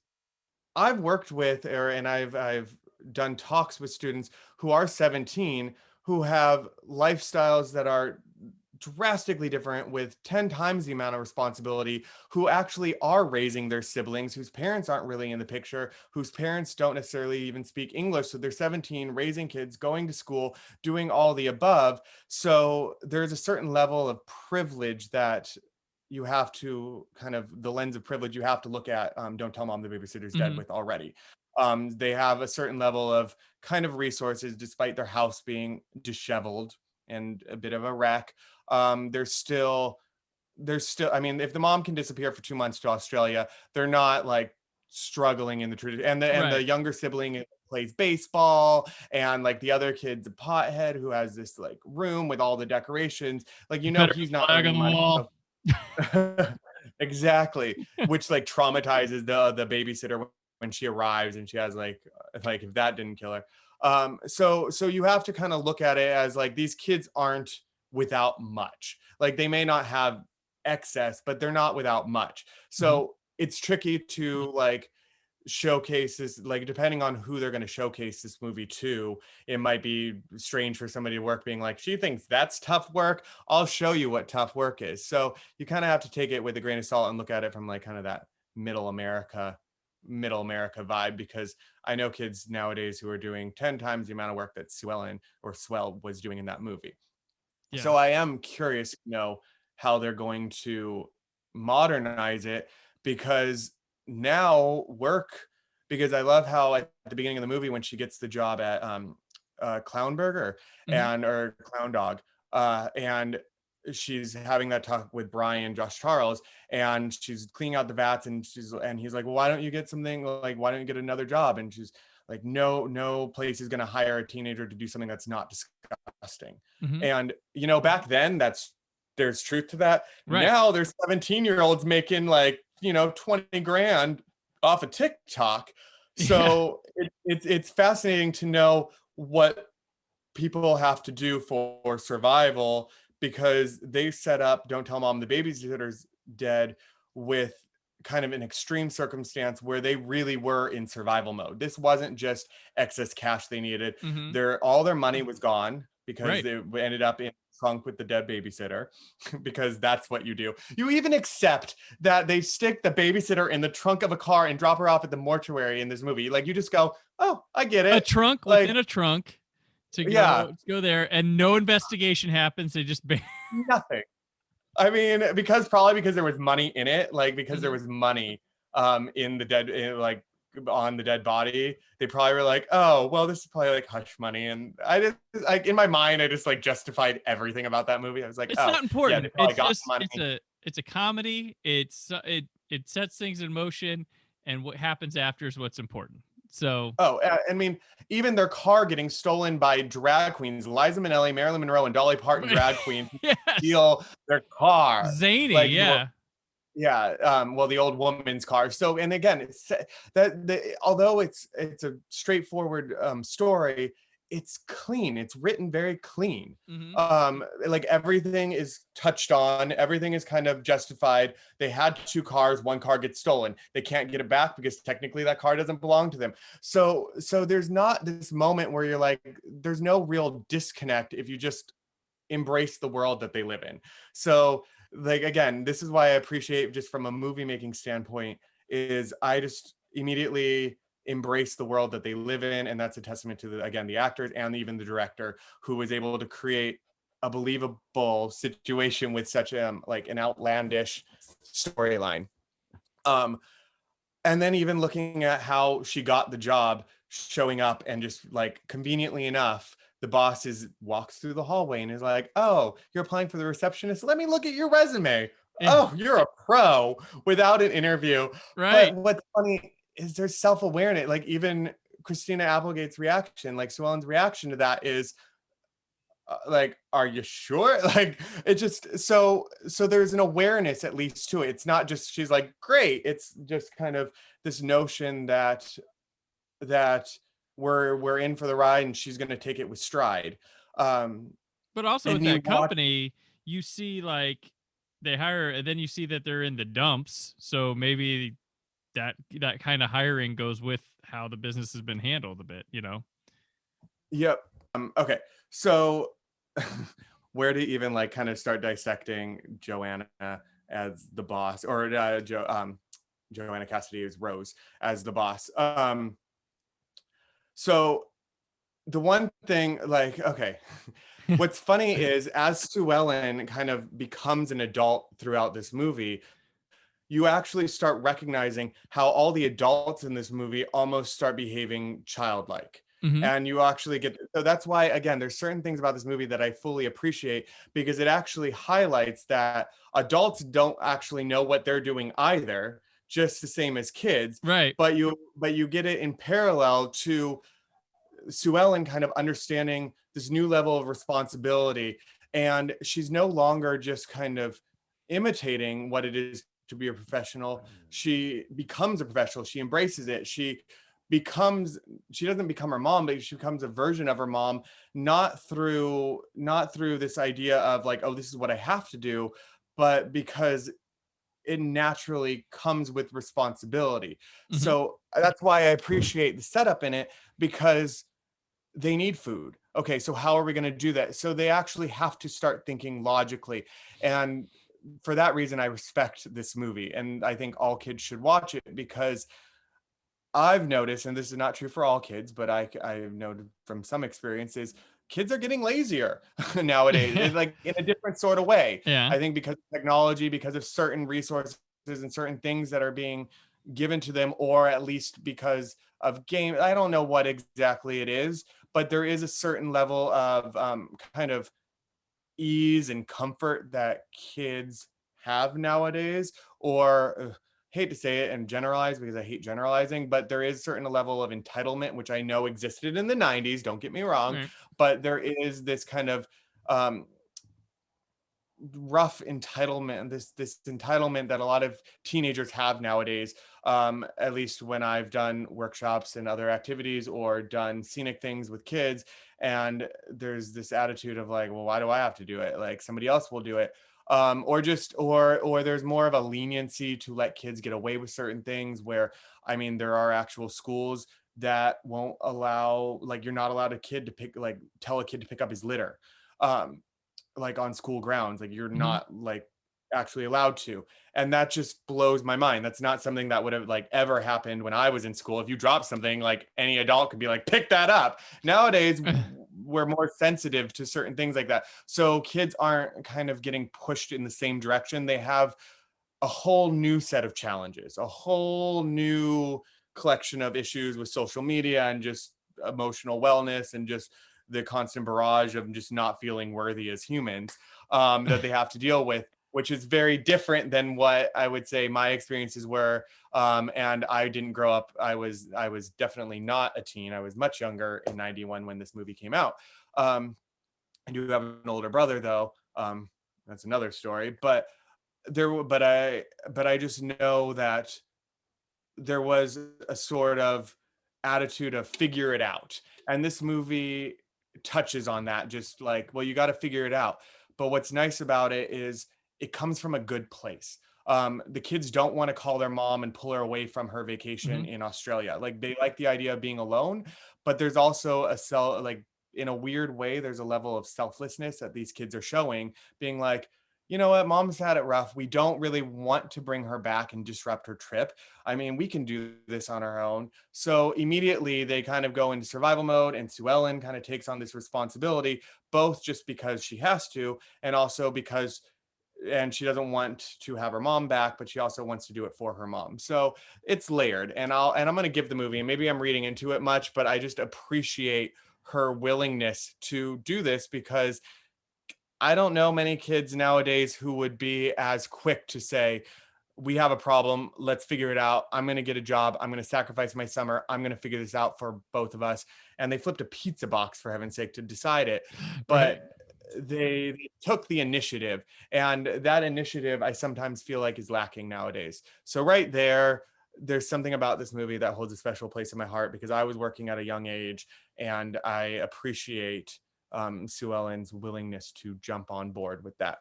I've worked with, and I've done talks with students who are 17, who have lifestyles that are drastically different with 10 times the amount of responsibility, who actually are raising their siblings, whose parents aren't really in the picture, whose parents don't necessarily even speak English. So they're 17, raising kids, going to school, doing all the above. So there's a certain level of privilege that you have to kind of, the lens of privilege you have to look at Don't Tell Mom the Babysitter's Dead with already. They have a certain level of kind of resources, despite their house being disheveled and a bit of a wreck. There's still, I mean, if the mom can disappear for 2 months to Australia, they're not like struggling in the tradition. And the younger sibling plays baseball, and like the other kid's a pothead who has this like room with all the decorations. Like, you know, he's not earning money. Exactly. Which like traumatizes the babysitter when she arrives, and she has like if that didn't kill her. So you have to kind of look at it as like, these kids aren't without much. Like, they may not have excess, but they're not without much. So it's tricky to like showcase this, like, depending on who they're going to showcase this movie to. It might be strange for somebody to work being like, she thinks that's tough work, I'll show you what tough work is. So you kind of have to take it with a grain of salt and look at it from like kind of that middle America vibe, because I know kids nowadays who are doing 10 times the amount of work that Swell was doing in that movie. So I am curious to know how they're going to modernize it, because because I love how at the beginning of the movie, when she gets the job at Clown Burger or Clown Dog, and she's having that talk with Josh Charles, and she's cleaning out the vats, and he's like, well, why don't you get something, like, why don't you get another job? And she's like, no place is going to hire a teenager to do something that's not disgusting. And, you know, back then there's truth to that. Now there's 17-year-olds making like, you know, 20 grand off of TikTok. So it's fascinating to know what people have to do for survival, because they set up Don't Tell Mom the Babysitter's Dead with kind of an extreme circumstance where they really were in survival mode. This wasn't just excess cash they needed. All their money was gone, because they ended up in trunk with the dead babysitter, because that's what you do. You even accept that they stick the babysitter in the trunk of a car and drop her off at the mortuary in this movie. Like, you just go, oh, I get it. A trunk within a trunk to go there, and no investigation happens. They just nothing. I mean, probably because there was money in it, like, because there was money in the dead, like on the dead body. They probably were like, oh, well, this is probably like hush money. And I just, like, in my mind, I just like justified everything about that movie. I was like, it's not important. Yeah, they probably got money. It's a comedy. It sets things in motion, and what happens after is what's important. So, I mean, even their car getting stolen by drag queens, Liza Minnelli, Marilyn Monroe, and Dolly Parton drag queens steal their car. Zany, like, yeah. Well, the old woman's car. So, and again, it's although it's a straightforward story, it's clean. It's written very clean. Like, everything is touched on. Everything is kind of justified. They had 2 cars. One car gets stolen. They can't get it back because technically that car doesn't belong to them. So there's not this moment where you're like, there's no real disconnect if you just embrace the world that they live in. So, like, again, this is why I appreciate, just from a movie making standpoint, is I just immediately embrace the world that they live in. And that's a testament to the actors and even the director, who was able to create a believable situation with such like an outlandish storyline. And then even looking at how she got the job, showing up, and just like, conveniently enough, the boss walks through the hallway and is like, oh, you're applying for the receptionist? Let me look at your resume. Oh, you're a pro, without an interview. Right. But what's funny is there's self-awareness. Like, even Christina Applegate's reaction, like Sue Ellen's reaction to that is like, are you sure? Like, it just, so there's an awareness at least to it. It's not just, she's like, great. It's just kind of this notion that we're in for the ride, and she's going to take it with stride. But also with that company, you see, like, they hire, and then you see that they're in the dumps. So maybe that kind of hiring goes with how the business has been handled a bit, you know? Yep. Okay. So where to even like kind of start dissecting Joanna as the boss, or Joanna Cassidy as Rose as the boss. So the one thing, like, okay, what's funny is as Sue Ellen kind of becomes an adult throughout this movie, you actually start recognizing how all the adults in this movie almost start behaving childlike. Mm-hmm. And you actually get, so that's why, again, there's certain things about this movie that I fully appreciate, because it actually highlights that adults don't actually know what they're doing either, just the same as kids. Right. But you get it in parallel to Sue Ellen kind of understanding this new level of responsibility. And she's no longer just kind of imitating what it is to be a professional. She becomes a professional. She embraces it. She doesn't become her mom, but she becomes a version of her mom, not through this idea of like, oh, this is what I have to do, but because it naturally comes with responsibility. Mm-hmm. So that's why I appreciate the setup in it, because they need food. Okay, so how are we going to do that? So they actually have to start thinking logically. And for that reason, I respect this movie. And I think all kids should watch it, because I've noticed, and this is not true for all kids, but I've noted from some experiences, kids are getting lazier nowadays, like in a different sort of way. Yeah. I think because of technology, because of certain resources and certain things that are being given to them, or at least because of game. I don't know what exactly it is, but there is a certain level of kind of ease and comfort that kids have nowadays, or hate to say it and generalize because I hate generalizing, but there is a certain level of entitlement, which I know existed in the 90s, don't get me wrong, Right. but there is this kind of rough entitlement, this entitlement that a lot of teenagers have nowadays, at least when I've done workshops and other activities or done scenic things with kids. And there's this attitude of like, well, why do I have to do it? Like somebody else will do it. Or there's more of a leniency to let kids get away with certain things, where, I mean, there are actual schools that won't allow, like, you're not allowed tell a kid to pick up his litter. Like on school grounds, like you're not like actually allowed to. And that just blows my mind. That's not something that would have like ever happened when I was in school. If you drop something, like any adult could be like, pick that up. Nowadays, we're more sensitive to certain things like that. So kids aren't kind of getting pushed in the same direction. They have a whole new set of challenges, a whole new collection of issues with social media and just emotional wellness and just the constant barrage of just not feeling worthy as humans that they have to deal with, which is very different than what I would say my experiences were. And I didn't grow up. I was definitely not a teen. I was much younger in 91 when this movie came out. I do have an older brother though. That's another story, but I just know that there was a sort of attitude of figure it out. And this movie touches on that, just like, well, you got to figure it out. But what's nice about it is it comes from a good place. The kids don't want to call their mom and pull her away from her vacation in Australia. Like, they like the idea of being alone, but there's also in a weird way, there's a level of selflessness that these kids are showing, being like, you know what, mom's had it rough. We don't really want to bring her back and disrupt her trip. I mean, we can do this on our own. So immediately they kind of go into survival mode, and Sue Ellen kind of takes on this responsibility, both just because she has to, and also because, and she doesn't want to have her mom back, but she also wants to do it for her mom. So it's layered, and I'm going to give the movie, and maybe I'm reading into it much, but I just appreciate her willingness to do this, because I don't know many kids nowadays who would be as quick to say, we have a problem, let's figure it out. I'm going to get a job. I'm going to sacrifice my summer. I'm going to figure this out for both of us. And they flipped a pizza box, for heaven's sake, to decide it. But they took the initiative. And that initiative, I sometimes feel like, is lacking nowadays. So right there's something about this movie that holds a special place in my heart, because I was working at a young age, and I appreciate Sue Ellen's willingness to jump on board with that.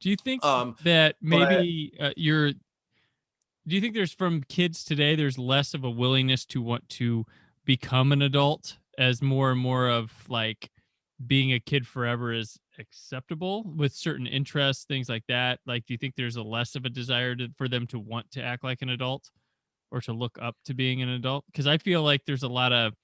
Do you think that maybe do you think there's, from kids today, there's less of a willingness to want to become an adult, as more and more of like being a kid forever acceptable with certain interests, things like that? Like, do you think there's a less of a desire for them to want to act like an adult or to look up to being an adult? Because I feel like there's a lot of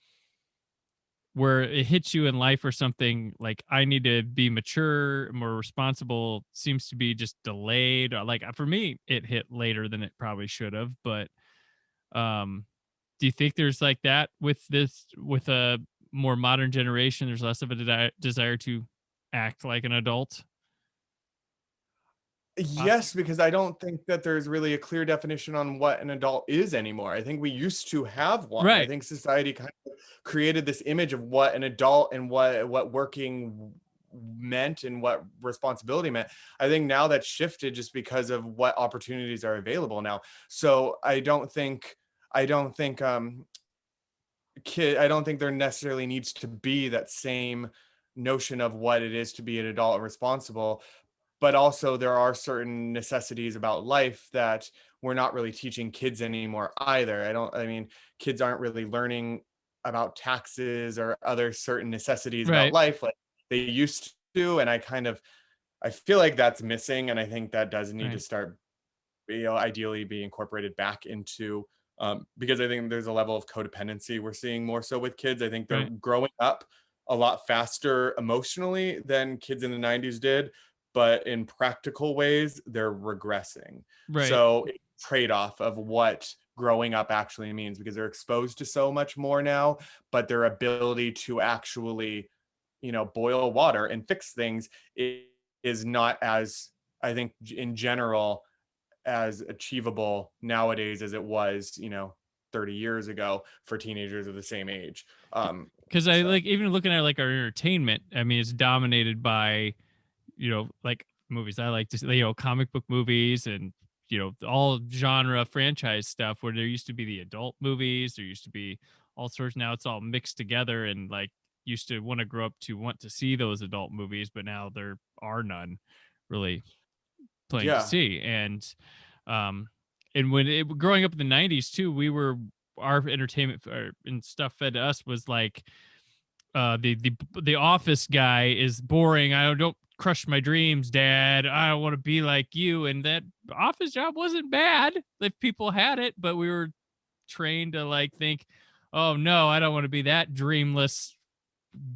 where it hits you in life or something like I need to be mature, more responsible seems to be just delayed. Like for me, it hit later than it probably should have. But um, do you think there's like that with a more modern generation? There's less of a desire to act like an adult. Yes, because I don't think that there's really a clear definition on what an adult is anymore. I think we used to have one. I Right. think society kind of created this image of what an adult and what working meant and what responsibility meant. I think now that's shifted just because of what opportunities are available now. So I don't think there necessarily needs to be that same notion of what it is to be an adult and responsible, but also there are certain necessities about life that we're not really teaching kids anymore either. I mean, kids aren't really learning about taxes or other certain necessities about Right. life like they used to. And I feel like that's missing. And I think that does need to Right. start, ideally be incorporated back into, because I think there's a level of codependency we're seeing more so with kids. I think they're Right. growing up a lot faster emotionally than kids in the 90s did, but in practical ways, they're regressing. Right. So it's a trade-off of what growing up actually means because they're exposed to so much more now, but their ability to actually, boil water and fix things is not as, I think, in general, as achievable nowadays as it was, 30 years ago for teenagers of the same age. Because I So like even looking at like our entertainment. I mean, it's dominated by like movies I like to see, comic book movies and, all genre franchise stuff where there used to be the adult movies, there used to be all sorts. Now it's all mixed together and like used to want to grow up to want to see those adult movies, but now there are none really playing to yeah, see. Um, and growing up in the 90s too, our entertainment and stuff fed to us was like, the office guy is boring. I don't crush my dreams, dad. I don't want to be like you. And that office job wasn't bad if people had it, but we were trained to like think, oh no, I don't want to be that dreamless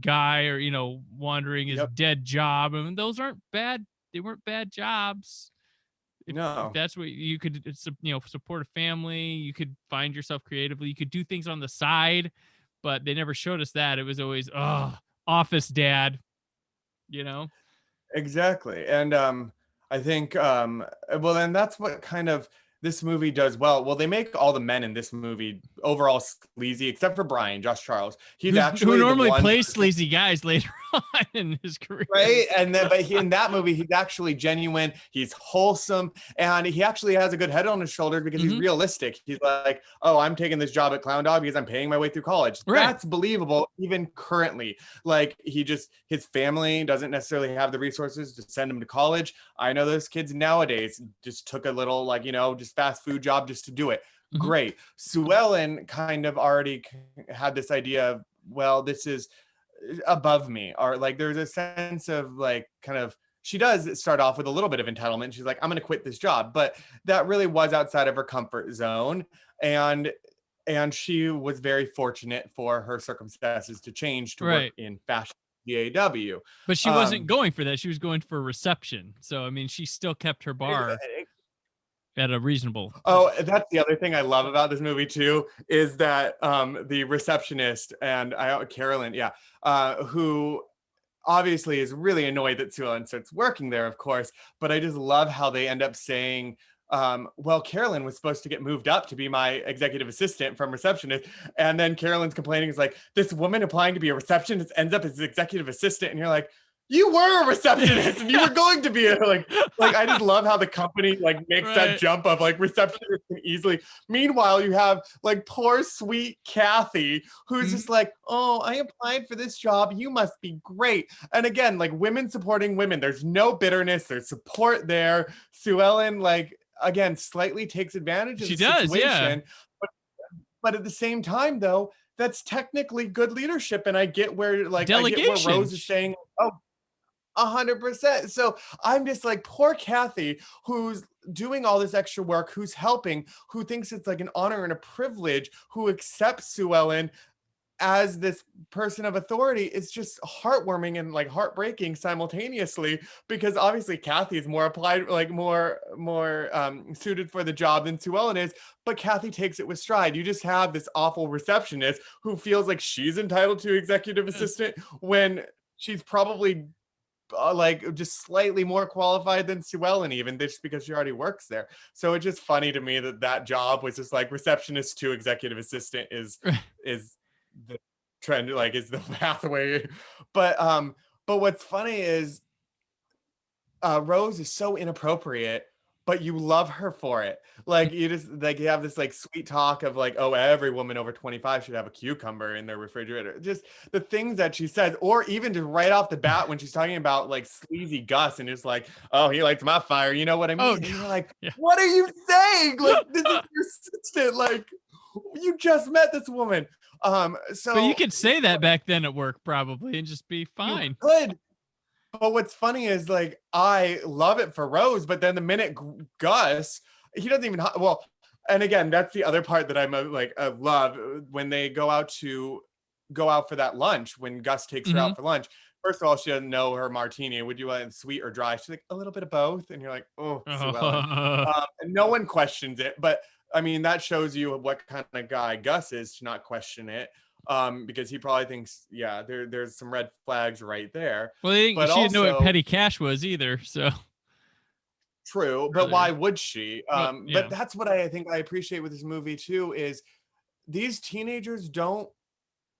guy or, wandering his yep, dead job. I mean, those aren't bad. They weren't bad jobs. If no, that's what you could, support a family, you could find yourself creatively, you could do things on the side, but they never showed us that. It was always, oh, office dad, you know? exactly. And I think, well, then that's what kind of this movie does well. Well, they make all the men in this movie overall sleazy, except for Brian, Josh Charles. He's Who actually the normally one plays person, sleazy guys later on in his career. right? And then, but in that movie, he's actually genuine. He's wholesome, and he actually has a good head on his shoulders because he's Hmm. realistic. He's like, "Oh, I'm taking this job at Clown Dog because I'm paying my way through college." Right. That's believable, even currently. Like his family doesn't necessarily have the resources to send him to college. I know those kids nowadays just took a little, like, just fast food job just to do it. Hmm. Great. Sue Ellen kind of already had this idea of, well, this is above me, or like there's a sense of like kind of, she does start off with a little bit of entitlement. She's like, I'm going to quit this job, but that really was outside of her comfort zone. And she was very fortunate for her circumstances to change to work Right. in fashion DAW. But she wasn't going for that. She was going for reception. So, I mean, she still kept her bar at a reasonable. Oh, that's the other thing I love about this movie too, is that the receptionist and Carolyn, yeah, who obviously is really annoyed that Sue Ellen starts working there, of course, but I just love how they end up saying, well, Carolyn was supposed to get moved up to be my executive assistant from receptionist. And then Carolyn's complaining, is like, this woman applying to be a receptionist ends up as executive assistant. And you're like, you were a receptionist and you were going to be like I just love how the company like makes Right. that jump of like receptionist can easily. Meanwhile, you have like poor sweet Kathy who's just like, oh, I applied for this job. You must be great. And again, like women supporting women. There's no bitterness. There's support there. Sue Ellen, like, again, slightly takes advantage of She the does, situation. yeah. But at the same time, though, that's technically good leadership. And I get where Rose Delegation. is saying, oh, 100%. So I'm just like, poor Kathy, who's doing all this extra work, who's helping, who thinks it's like an honor and a privilege, who accepts Sue Ellen as this person of authority. Is just heartwarming and like heartbreaking simultaneously, because obviously Kathy is more applied, like more suited for the job than Sue Ellen is, but Kathy takes it with stride. You just have this awful receptionist who feels like she's entitled to executive assistant when she's probably like just slightly more qualified than Sue Ellen, even just because she already works there. So it's just funny to me that that job was just like receptionist to executive assistant is the trend, like is the pathway. But what's funny is Rose is so inappropriate, but you love her for it. Like you just like you have this like sweet talk of like, oh, every woman over 25 should have a cucumber in their refrigerator. Just the things that she says, or even just right off the bat when she's talking about like sleazy Gus and it's like, oh, he likes my fire. You know what I mean? Oh, and you're like, yeah. what are you saying? Like this is your assistant. Like you just met this woman. So But you could say that back then at work probably and just be fine. you could. But what's funny is like I love it for Rose, but then the minute Gus, he doesn't even well. And again, that's the other part that I'm like love when they go out for that lunch. When Gus takes her out for lunch, first of all, she doesn't know her martini. Would you want it sweet or dry? She's like, a little bit of both, and you're like, oh, Sue Ellen. And no one questions it, but I mean that shows you what kind of guy Gus is to not question it. Because he probably thinks, yeah, there's some red flags right there. Well, she didn't know what petty cash was either, so. True, but why would she? Yeah. But that's what I think I appreciate with this movie too, is these teenagers don't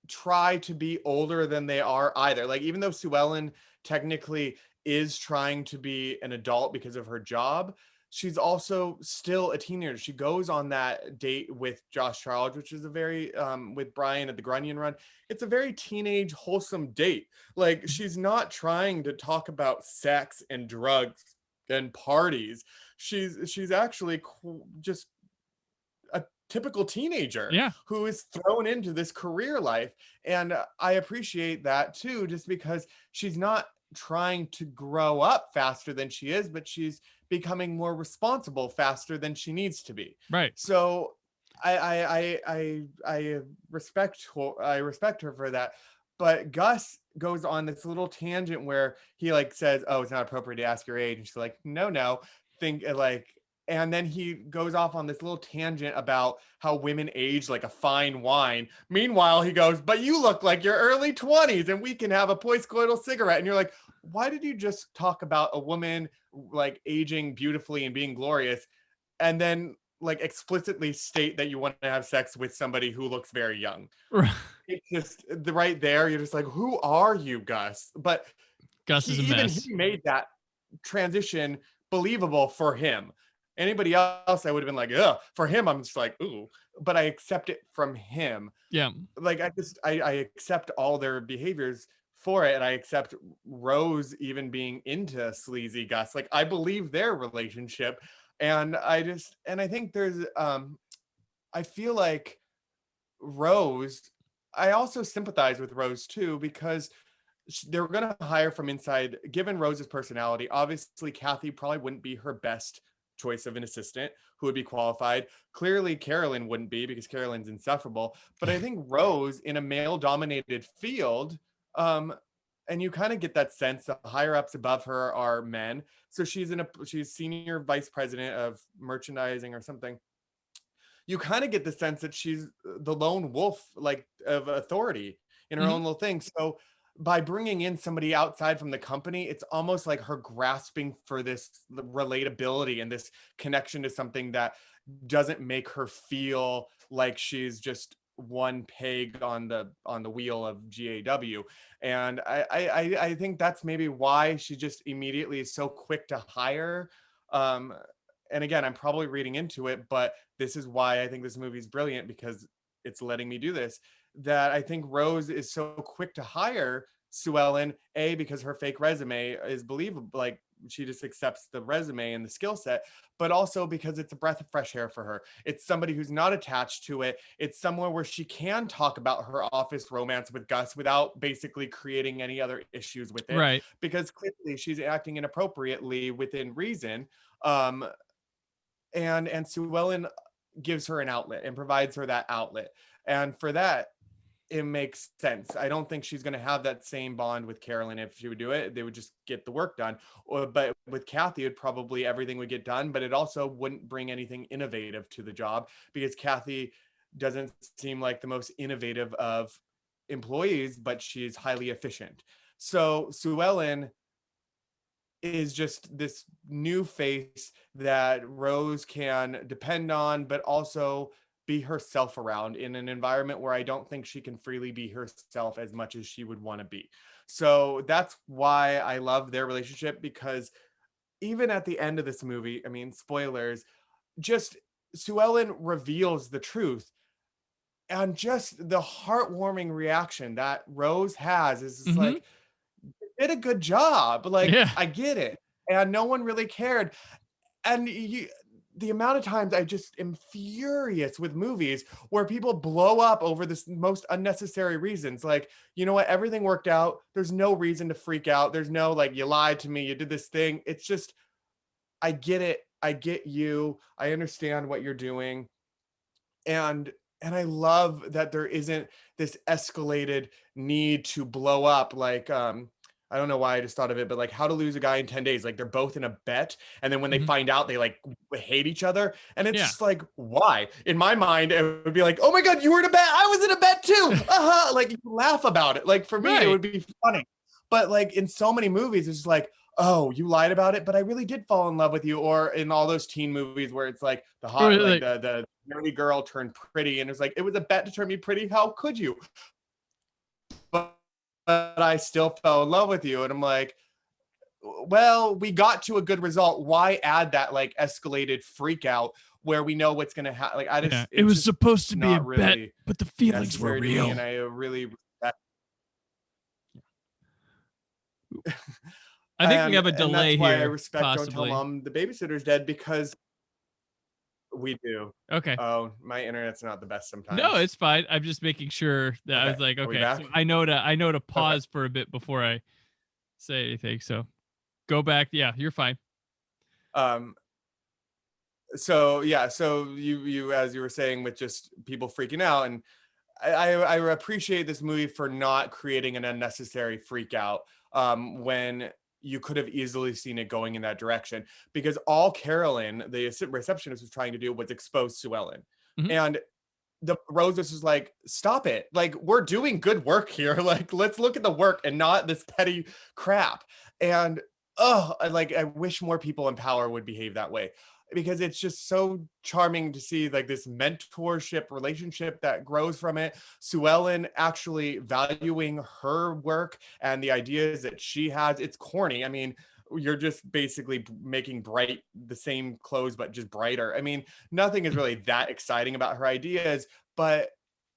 try to be older than they are either. Like, even though Sue Ellen technically is trying to be an adult because of her job, she's also still a teenager. She goes on that date with Josh Charles, which is a very with Brian at the Grunion Run. It's a very teenage, wholesome date. Like, she's not trying to talk about sex and drugs and parties. She's actually just a typical teenager who is thrown into this career life. And I appreciate that too, just because she's not trying to grow up faster than she is, but she's becoming more responsible faster than she needs to be. Right. So I respect her for that. But Gus goes on this little tangent where he like says, oh, it's not appropriate to ask your age. And she's like, no, and then he goes off on this little tangent about how women age like a fine wine. Meanwhile, he goes, but you look like your early 20s and we can have a postcoital cigarette. And you're like, why did you just talk about a woman like aging beautifully and being glorious and then like explicitly state that you want to have sex with somebody who looks very young? It's just right there. You're just like, who are you, Gus? But Gus is a mess. He made that transition believable for him. Anybody else, I would have been like, ugh. For him, I'm just like, ooh. But I accept it from him. Yeah. Like I accept all their behaviors for it, and I accept Rose even being into sleazy Gus. Like, I believe their relationship, and I think there's I feel like Rose. I also sympathize with Rose too, because they're going to hire from inside. Given Rose's personality, obviously Kathy probably wouldn't be her best choice of an assistant who would be qualified. Clearly Carolyn wouldn't be, because Carolyn's insufferable. But I think Rose, in a male dominated field, and you kind of get that sense the higher ups above her are men. So she's senior vice president of merchandising or something. You kind of get the sense that she's the lone wolf, like, of authority in her own little thing. So by bringing in somebody outside from the company, it's almost like her grasping for this relatability and this connection to something that doesn't make her feel like she's just one peg on the wheel of GAW. And I think that's maybe why she just immediately is so quick to hire. And again, I'm probably reading into it, but this is why I think this movie is brilliant, because it's letting me do this. That I think Rose is so quick to hire Sue Ellen, because her fake resume is believable, like she just accepts the resume and the skill set, but also because it's a breath of fresh air for her. It's somebody who's not attached to it. It's somewhere where she can talk about her office romance with Gus without basically creating any other issues with it, Right. because clearly she's acting inappropriately within reason. Um, and Sue Ellen gives her an outlet and provides her that outlet. And for that, it makes sense. I don't think she's going to have that same bond with Carolyn. If she would do it, they would just get the work done. But with Kathy, it probably everything would get done, but it also wouldn't bring anything innovative to the job, because Kathy doesn't seem like the most innovative of employees, but she's highly efficient. So Sue Ellen is just this new face that Rose can depend on, but also be herself around in an environment where I don't think she can freely be herself as much as she would want to be. So that's why I love their relationship, because even at the end of this movie, I mean, spoilers, just Sue Ellen reveals the truth. And just the heartwarming reaction that Rose has is just like, did a good job. Like, Yeah. I get it. And no one really cared. And the amount of times I just am furious with movies where people blow up over this most unnecessary reasons. Like, you know what? Everything worked out. There's no reason to freak out. There's no, like, you lied to me. You did this thing. It's just, I get it. I get you. I understand what you're doing. And I love that there isn't this escalated need to blow up. Like, I don't know why I just thought of it, but like How to Lose a Guy in 10 Days, like they're both in a bet. And then when they find out, they like hate each other. And it's just like, why? In my mind, it would be like, oh my God, you were in a bet. I was in a bet too. Like, you laugh about it. Like, for me, it would be funny. But like in so many movies, it's just like, oh, you lied about it, but I really did fall in love with you. Or in all those teen movies where it's like the hot, like the nerdy girl turned pretty, and it's like, it was a bet to turn me pretty. How could you? But I still fell in love with you. And I'm like, well, we got to a good result. Why add that like escalated freak out where we know what's going to happen? Like, I just, it was supposed to be a bet, but the feelings were real. And I really respect. I think we have a delay that's why here. I respect possibly. Don't Tell Mom the Babysitter's Dead, because we do. Okay. Oh, my internet's not the best sometimes. No, it's fine. I'm just making sure that I was like, okay, so I know to pause for a bit before I say anything. So go back. Yeah, you're fine. So yeah, so you as you were saying, with just people freaking out, and I appreciate this movie for not creating an unnecessary freak out when you could have easily seen it going in that direction, because all Carolyn, the receptionist, was trying to do was expose Sue Ellen. And the Rose was just like, stop it. Like, we're doing good work here. Like, let's look at the work and not this petty crap. And I wish more people in power would behave that way, because it's just so charming to see like this mentorship relationship that grows from it. Sue Ellen actually valuing her work and the ideas that she has. It's corny. I mean, you're just basically making bright the same clothes, but just brighter. I mean, nothing is really that exciting about her ideas, but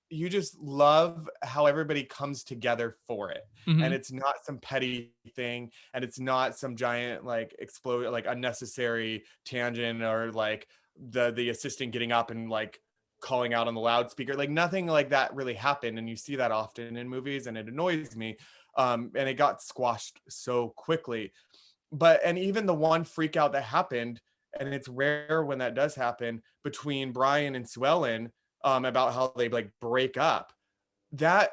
you just love how everybody comes together for it. And it's not some petty thing, and it's not some giant like explode, like unnecessary tangent, or like the assistant getting up and like calling out on the loudspeaker. Like, nothing like that really happened, and you see that often in movies, and it annoys me. And it got squashed so quickly. And even the one freak out that happened, and it's rare when that does happen, between Brian and Sue Ellen, about how they like break up, that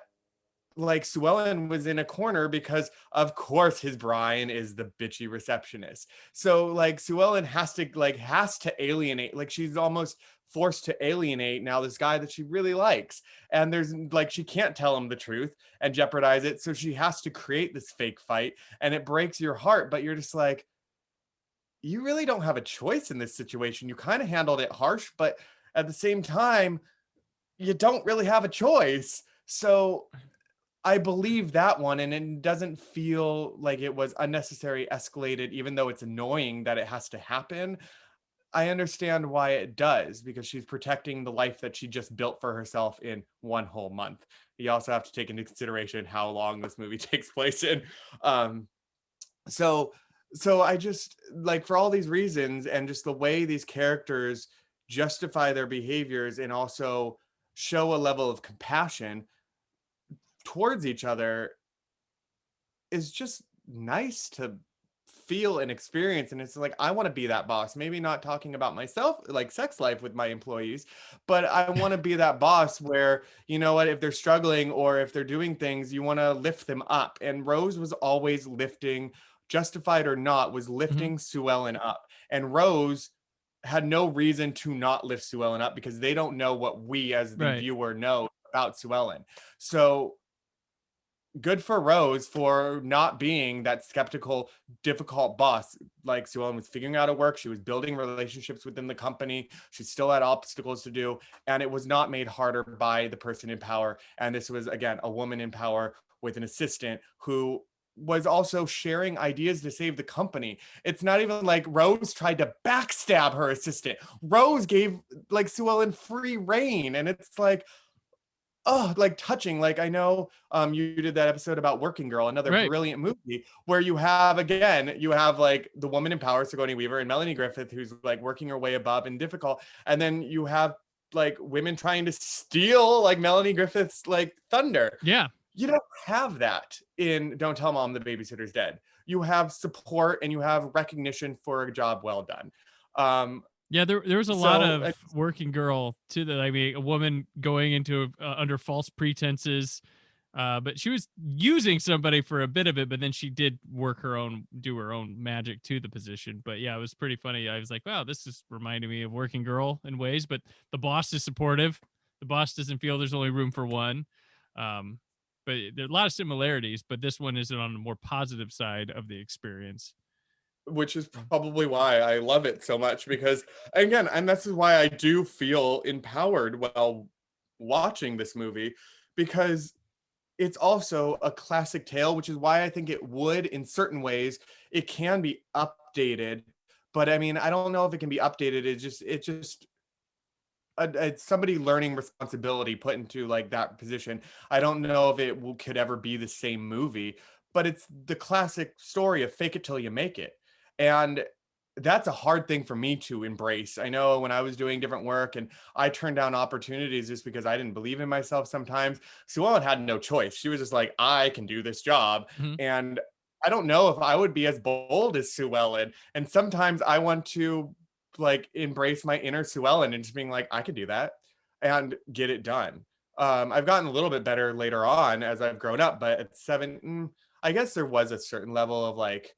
like Sue Ellen was in a corner because of course his Brian is the bitchy receptionist. So like Sue Ellen has to alienate, like she's almost forced to alienate now this guy that she really likes. And there's like, she can't tell him the truth and jeopardize it. So she has to create this fake fight, and it breaks your heart, but you're just like, you really don't have a choice in this situation. You kind of handled it harsh, but at the same time, you don't really have a choice. So I believe that one, and it doesn't feel like it was unnecessary escalated, even though it's annoying that it has to happen. I understand why it does, because she's protecting the life that she just built for herself in one whole month. You also have to take into consideration how long this movie takes place in. So So I just like, for all these reasons and just the way these characters justify their behaviors and also show a level of compassion towards each other is just nice to feel and experience. And it's like, I want to be that boss, maybe not talking about myself like sex life with my employees, but I want to be that boss where, you know what, if they're struggling or if they're doing things, you want to lift them up. And Rose was always lifting, justified or not, was lifting Sue Ellen up. And Rose had no reason to not lift Sue Ellen up because they don't know what we as the viewer know about Sue Ellen. So good for Rose for not being that skeptical, difficult boss. Like, Sue Ellen was figuring out her work. She was building relationships within the company. She still had obstacles to do. And it was not made harder by the person in power. And this was, again, a woman in power with an assistant who was also sharing ideas to save the company. It's not even like Rose tried to backstab her assistant. Rose gave like Sue Ellen free reign. And it's like, oh, like touching. Like, I know you did that episode about Working Girl, another brilliant movie where you have, again, you have like the woman in power, Sigourney Weaver, and Melanie Griffith, who's like working her way above and difficult. And then you have like women trying to steal like Melanie Griffith's like thunder. Yeah. You don't have that in Don't Tell Mom the Babysitter's Dead. You have support and you have recognition for a job well done. Yeah, there was a lot of Working Girl too. That, I mean, a woman going into under false pretenses, but she was using somebody for a bit of it. But then she did do her own magic to the position. But yeah, it was pretty funny. I was like, wow, this is reminding me of Working Girl in ways. But the boss is supportive. The boss doesn't feel there's only room for one. But there are a lot of similarities. But this one is on the more positive side of the experience. Which is probably why I love it so much, because again, and this is why I do feel empowered while watching this movie, because it's also a classic tale, which is why I think it would, in certain ways, it can be updated. But I mean, I don't know if it can be updated. It's just somebody learning responsibility put into like that position. I don't know if it could ever be the same movie, but it's the classic story of fake it till you make it. And that's a hard thing for me to embrace. I know when I was doing different work and I turned down opportunities just because I didn't believe in myself sometimes, Sue Ellen had no choice. She was just like, I can do this job. And I don't know if I would be as bold as Sue Ellen. And sometimes I want to like embrace my inner Sue Ellen and just being like, I could do that and get it done. I've gotten a little bit better later on as I've grown up, but at 7, I guess there was a certain level of like,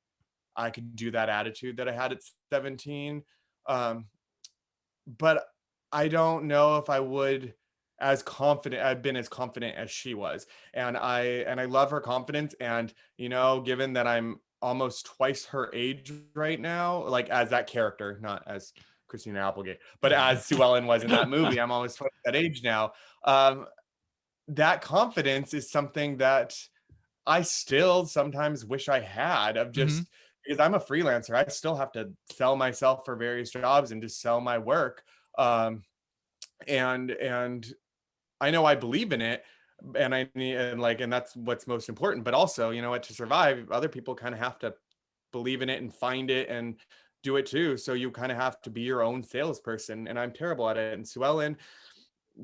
I could do that attitude that I had at 17. But I don't know if I would I've been as confident as she was. And I love her confidence. And, you know, given that I'm almost twice her age right now, like as that character, not as Christina Applegate, but as Sue Ellen was in that movie, I'm almost twice that age now. That confidence is something that I still sometimes wish I had, of just because I'm a freelancer, I still have to sell myself for various jobs and just sell my work. And I know I believe in it, and and that's what's most important. But also, you know what, to survive, other people kind of have to believe in it and find it and do it too. So you kind of have to be your own salesperson. And I'm terrible at it. And Sue Ellen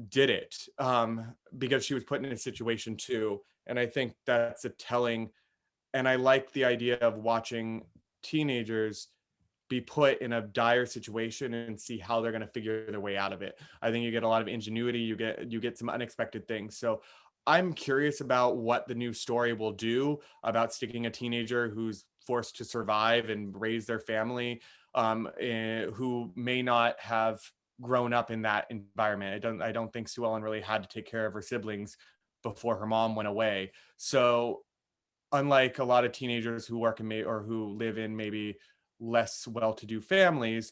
did it because she was put in a situation too. And I think that's a telling. And I like the idea of watching teenagers be put in a dire situation and see how they're going to figure their way out of it. I think you get a lot of ingenuity. You get some unexpected things. So I'm curious about what the new story will do about sticking a teenager who's forced to survive and raise their family, who may not have grown up in that environment. I don't think Sue Ellen really had to take care of her siblings before her mom went away. So unlike a lot of teenagers who work in or who live in maybe less well-to-do families,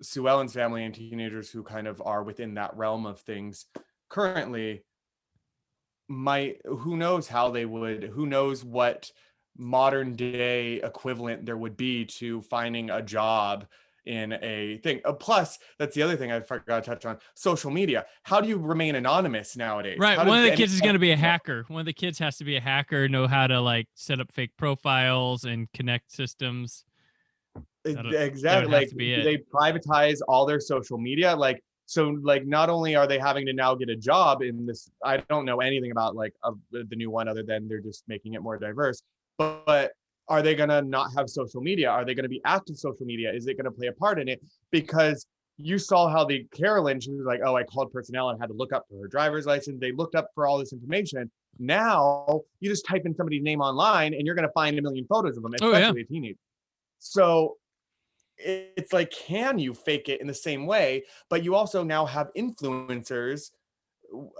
Sue Ellen's family and teenagers who kind of are within that realm of things currently who knows what modern day equivalent there would be to finding a job in a thing. Plus, that's the other thing I forgot to touch on: social media. How do you remain anonymous nowadays? Right. How One of does the kids is going to be a know? hacker. One of the kids has to be a hacker, know how to like set up fake profiles and connect systems. That Exactly. would have Like, to be do it. they privatize all their social media? Like, so like not only are they having to now get a job in this, I don't know anything about like the new one other than they're just making it more diverse, but are they going to not have social media? Are they going to be active social media? Is it going to play a part in it? Because you saw how the Carolyn, she was like, oh, I called personnel and had to look up for her driver's license. They looked up for all this information. Now you just type in somebody's name online and you're going to find a million photos of them, Oh, yeah. especially a teenager. So it's like, can you fake it in the same way? But you also now have influencers,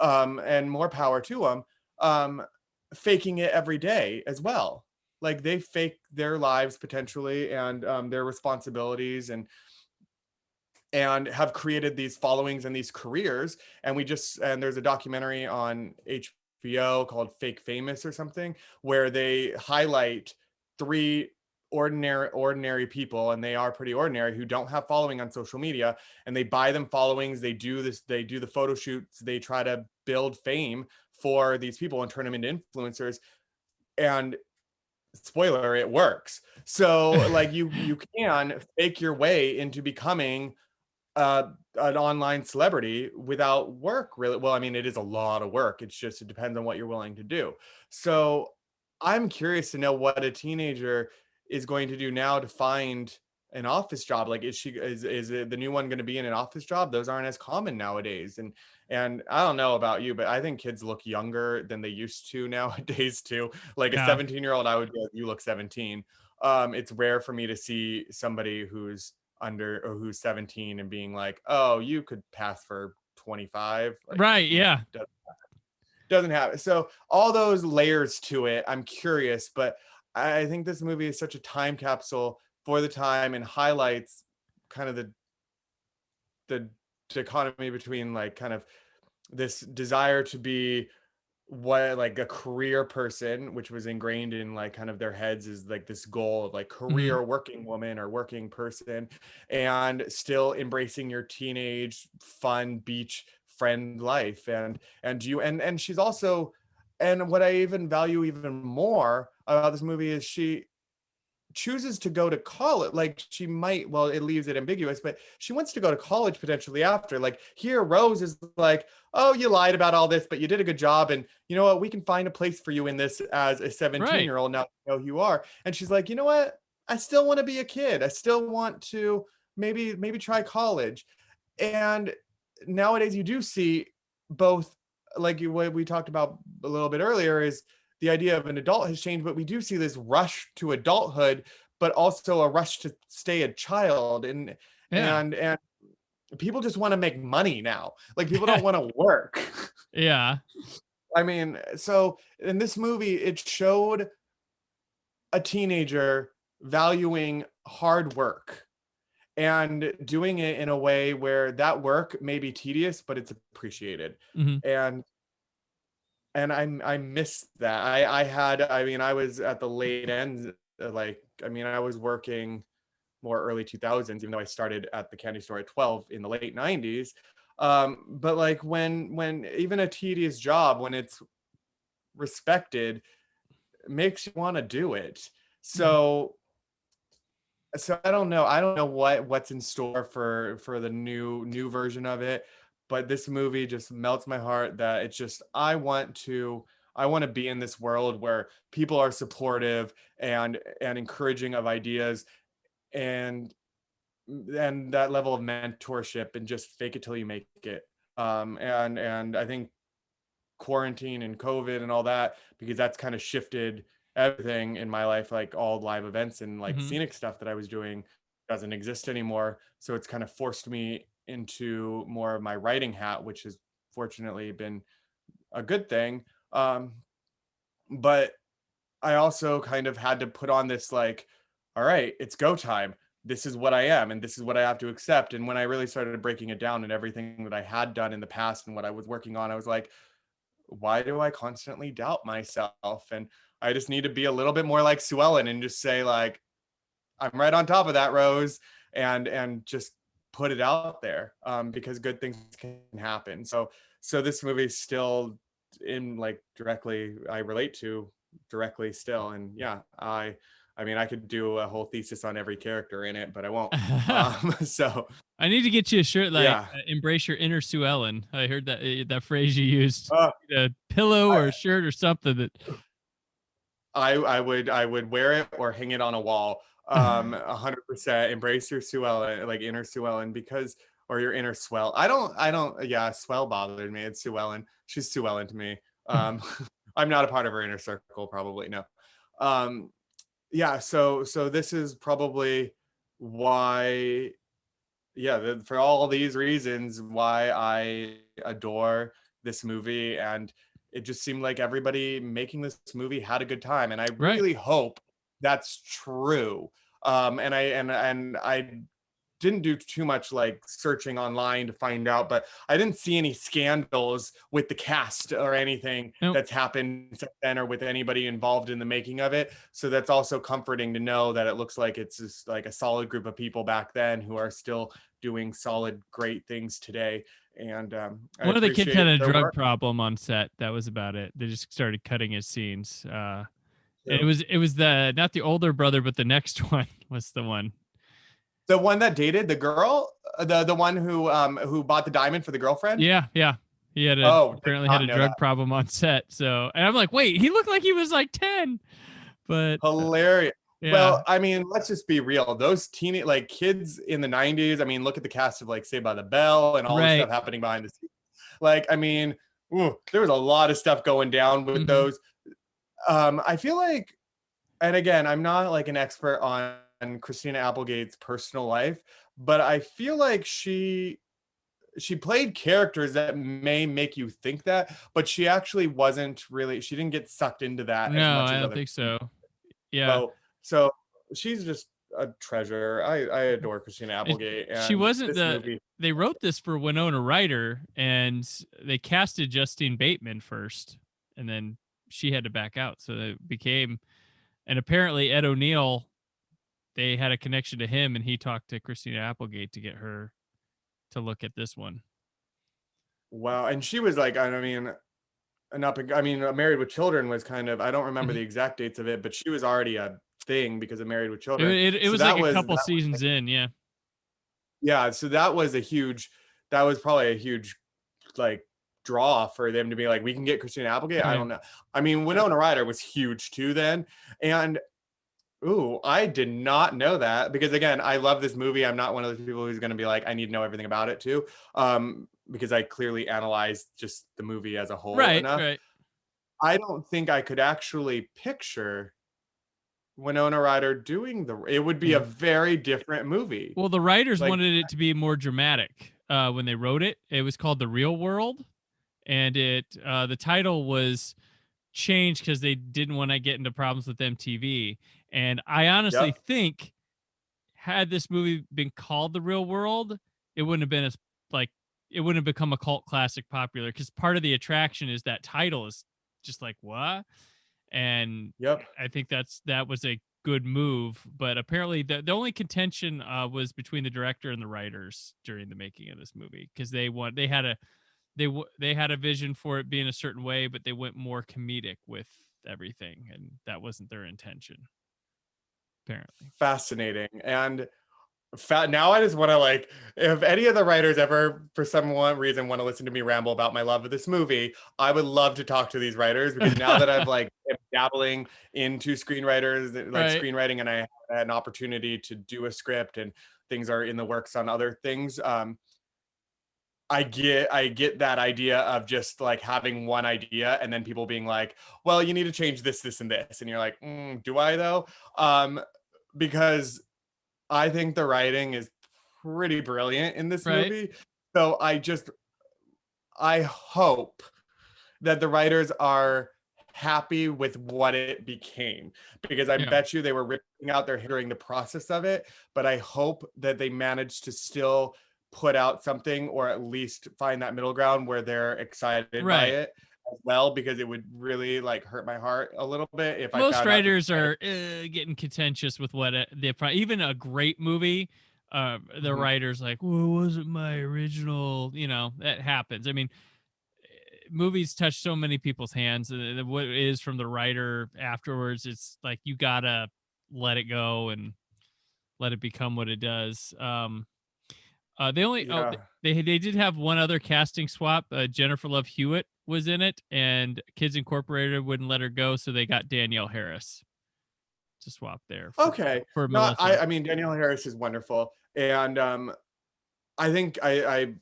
and more power to them, faking it every day as well. Like, they fake their lives potentially, and their responsibilities, and have created these followings and these careers. And there's a documentary on HBO called Fake Famous or something, where they highlight three ordinary people, and they are pretty ordinary, who don't have following on social media, and they buy them followings. They do the photo shoots, they try to build fame for these people and turn them into influencers. And spoiler, it works. So like, you can fake your way into becoming an online celebrity without work, really. Well, I mean, it is a lot of work. It depends on what you're willing to do. So I'm curious to know what a teenager is going to do now to find an office job. Like, is the new one going to be in an office job? Those aren't as common nowadays. And I don't know about you, but I think kids look younger than they used to nowadays too. Like, a 17-year-old, I would go, you look 17. It's rare for me to see somebody who's under or who's 17 and being like, oh, you could pass for 25. Like, right. Yeah. Doesn't have it. So all those layers to it, I'm curious, but I think this movie is such a time capsule for the time, and highlights kind of the dichotomy between like kind of this desire to be what, like, a career person, which was ingrained in like kind of their heads, is like this goal of like career working woman or working person, and still embracing your teenage fun beach friend life. And she's also, and what I even value even more about this movie is she chooses to go to college. Like, she might, well, it leaves it ambiguous, but she wants to go to college potentially after. Like, here Rose is like, oh, you lied about all this, but you did a good job, and you know what, we can find a place for you in this as a 17-year-old. Now you know who you are. And she's like, you know what, I still want to be a kid. I still want to maybe try college. And nowadays you do see both, like what we talked about a little bit earlier, is the idea of an adult has changed, but we do see this rush to adulthood, but also a rush to stay a child. And people just want to make money now. Like, people don't want to work. Yeah. I mean, so in this movie, it showed a teenager valuing hard work and doing it in a way where that work may be tedious, but it's appreciated. And I missed that. I was at the late end. Like, I mean, I was working more early 2000s, even though I started at the candy store at 12 in the late 90s. But like, when even a tedious job, when it's respected, makes you want to do it. So I don't know what's in store for the new version of it, but this movie just melts my heart. That it's just, I want to be in this world where people are supportive and encouraging of ideas, and that level of mentorship, and just fake it till you make it. And I think quarantine and COVID and all that, because that's kind of shifted everything in my life. Like, all live events and like scenic stuff that I was doing doesn't exist anymore. So it's kind of forced me into more of my writing hat, which has fortunately been a good thing. But I also kind of had to put on this, like, all right, it's go time. This is what I am, and this is what I have to accept. And when I really started breaking it down and everything that I had done in the past and what I was working on, I was like, why do I constantly doubt myself? And I just need to be a little bit more like Sue Ellen and just say, like, I'm right on top of that, Rose. and just put it out there, because good things can happen. So this movie still in like directly I relate to directly still. And yeah, I mean, I could do a whole thesis on every character in it, but I won't. So I need to get you a shirt like yeah. "Embrace Your Inner Sue Ellen." I heard that phrase you used. uh, A pillow or a shirt or something that. I would wear it or hang it on a wall. 100% embrace your Sue Ellen, like inner Sue Ellen, because, or your inner swell. Yeah, swell bothered me. It's Sue Ellen. She's Sue Ellen to me. I'm not a part of her inner circle, probably. No. Yeah. So this is probably why, yeah, for all these reasons, why I adore this movie. And it just seemed like everybody making this movie had a good time, and I Right. really hope that's true. And I didn't do too much like searching online to find out, but I didn't see any scandals with the cast or anything Nope. that's happened since then, or with anybody involved in the making of it. So that's also comforting to know that it looks like it's just like a solid group of people back then who are still doing solid, great things today. And One of the kids had a drug work. problem on set. That was about it. They just started cutting his scenes. And it Yeah. was the not the older brother, but the next one was the one. The one that dated the girl, the one who bought the diamond for the girlfriend. Yeah. He had apparently had a drug problem on set. So, and I'm like, wait, he looked like he was like 10. But hilarious. Yeah. Well, I mean, let's just be real. Those like kids in the 90s, I mean, look at the cast of like Saved by the Bell and all the stuff happening behind the scenes. Like, I mean, there was a lot of stuff going down with those. I feel like, and again, I'm not like an expert on Christina Applegate's personal life, but I feel like she played characters that may make you think that, but she actually wasn't really, she didn't get sucked into that as No, much as I don't other think so. Yeah. So she's just a treasure. I adore Christina Applegate. And she wasn't movie. They wrote this for Winona Ryder, and they casted Justine Bateman first, and then she had to back out. So it became, and apparently Ed O'Neill, they had a connection to him, and he talked to Christina Applegate to get her to look at this one. Wow. And she was like, I mean, Married with Children was kind of, I don't remember the exact dates of it, but she was already a thing because of Married with Children. It was like a couple seasons in. Yeah. Yeah. So that was probably a huge like draw for them to be like, we can get Christina Applegate. I don't know. I mean, Winona Ryder was huge too then. And I did not know that, because again, I love this movie. I'm not one of those people who's going to be like, I need to know everything about it too. Because I clearly analyzed just the movie as a whole enough. Right. I don't think I could actually picture Winona Ryder doing it would be a very different movie. Well, the writers wanted it to be more dramatic when they wrote it. It was called The Real World, and the title was changed because they didn't want to get into problems with MTV. And I honestly think, had this movie been called The Real World, it wouldn't have been it wouldn't have become a cult classic popular, because part of the attraction is that title is just like, what? And I think that was a good move. But apparently the only contention was between the director and the writers during the making of this movie, because they had a vision for it being a certain way, but they went more comedic with everything, and that wasn't their intention, apparently. Fascinating. And now I just want to, like, if any of the writers ever for some reason want to listen to me ramble about my love of this movie, I would love to talk to these writers, because now that I've like am dabbling into screenwriting, and I had an opportunity to do a script and things are in the works on other things, I get that idea of just like having one idea and then people being like, well, you need to change this, this, and this. And you're like, do I though? Because I think the writing is pretty brilliant in this movie. So I hope that the writers are happy with what it became, because I bet you they were ripping out their hair during the process of it. But I hope that they managed to still put out something, or at least find that middle ground where they're excited by it as well, because it would really like hurt my heart a little bit if most writers are getting contentious with what even a great movie the writer's like, well, it wasn't my original, that happens. I mean, movies touch so many people's hands, and what it is from the writer afterwards, it's like, you gotta let it go and let it become what it does. They only, Yeah. they did have one other casting swap. Jennifer Love Hewitt was in it, and Kids Incorporated wouldn't let her go, so they got Danielle Harris to swap there. Okay. For No, Melissa. I mean, Danielle Harris is wonderful. And I think I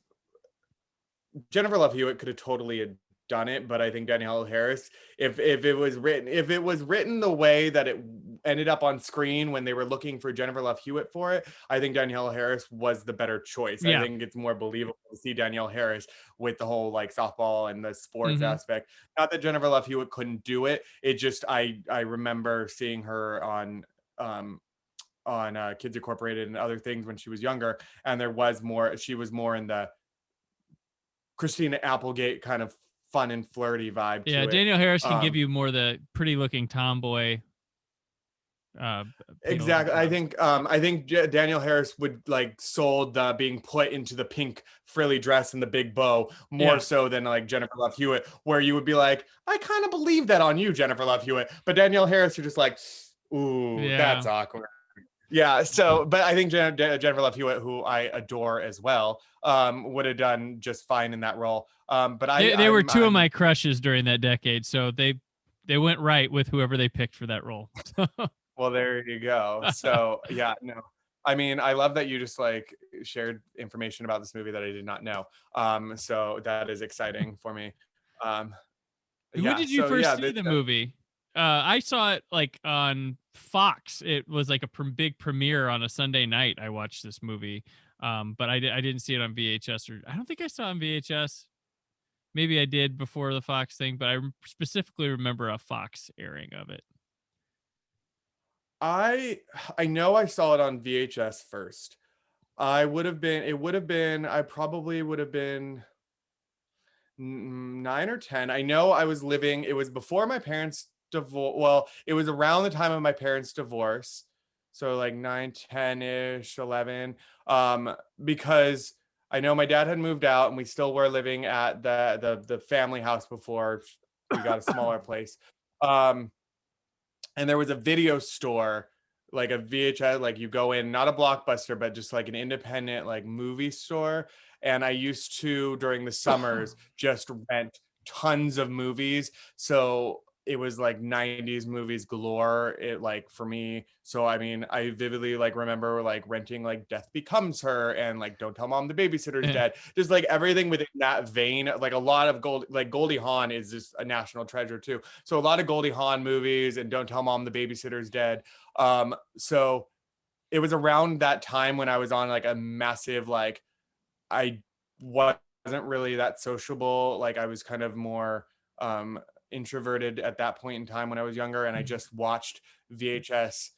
Jennifer Love Hewitt could have totally done it, but I think Danielle Harris, if it was written the way that it ended up on screen when they were looking for Jennifer Love Hewitt for it, I think Danielle Harris was the better choice. Yeah. I think it's more believable to see Danielle Harris with the whole like softball and the sports aspect. Not that Jennifer Love Hewitt couldn't do it. It just I remember seeing her on Kids Incorporated and other things when she was younger, and she was more in the Christina Applegate kind of fun and flirty vibe to it. Danielle Harris can give you more the pretty looking tomboy. Exactly. I think Danielle Harris would like sold being put into the pink frilly dress and the big bow more so than like Jennifer Love Hewitt, where you would be like, I kind of believe that on you, Jennifer Love Hewitt, but Danielle Harris, you're just like, ooh, that's awkward. Yeah. So, but I think Jennifer Love Hewitt, who I adore as well, would have done just fine in that role. But they were two of my crushes during that decade, so they went right with whoever they picked for that role. Well, there you go. So yeah, no. I mean, I love that you just like shared information about this movie that I did not know. So that is exciting for me. When did you first see the movie? I saw it like on Fox. It was like a big premiere on a Sunday night. I watched this movie, but I didn't see it on VHS, or I don't think I saw it on VHS. Maybe I did before the Fox thing, but I specifically remember a Fox airing of it. I know I saw it on VHS first. I probably would have been 9 or 10. I know I was living, it was before my parents' divorce. Well, it was around the time of my parents' divorce. So like 9, 10-ish, 11. Because I know my dad had moved out and we still were living at the family house before we got a smaller place. And there was a video store, like a VHS, like you go in, not a Blockbuster, but just like an independent like movie store. And I used to, during the summers, just rent tons of movies. So it was like 90s movies galore, it like for me. So I mean, I vividly like remember like renting like Death Becomes Her and like Don't Tell Mom the Babysitter's Dead. Just like everything within that vein, like a lot of Goldie Hawn is just a national treasure too. So a lot of Goldie Hawn movies and Don't Tell Mom the Babysitter's Dead. So it was around that time when I was on like a massive, like I wasn't really that sociable. Like I was kind of more introverted at that point in time when I was younger, and I just watched VHS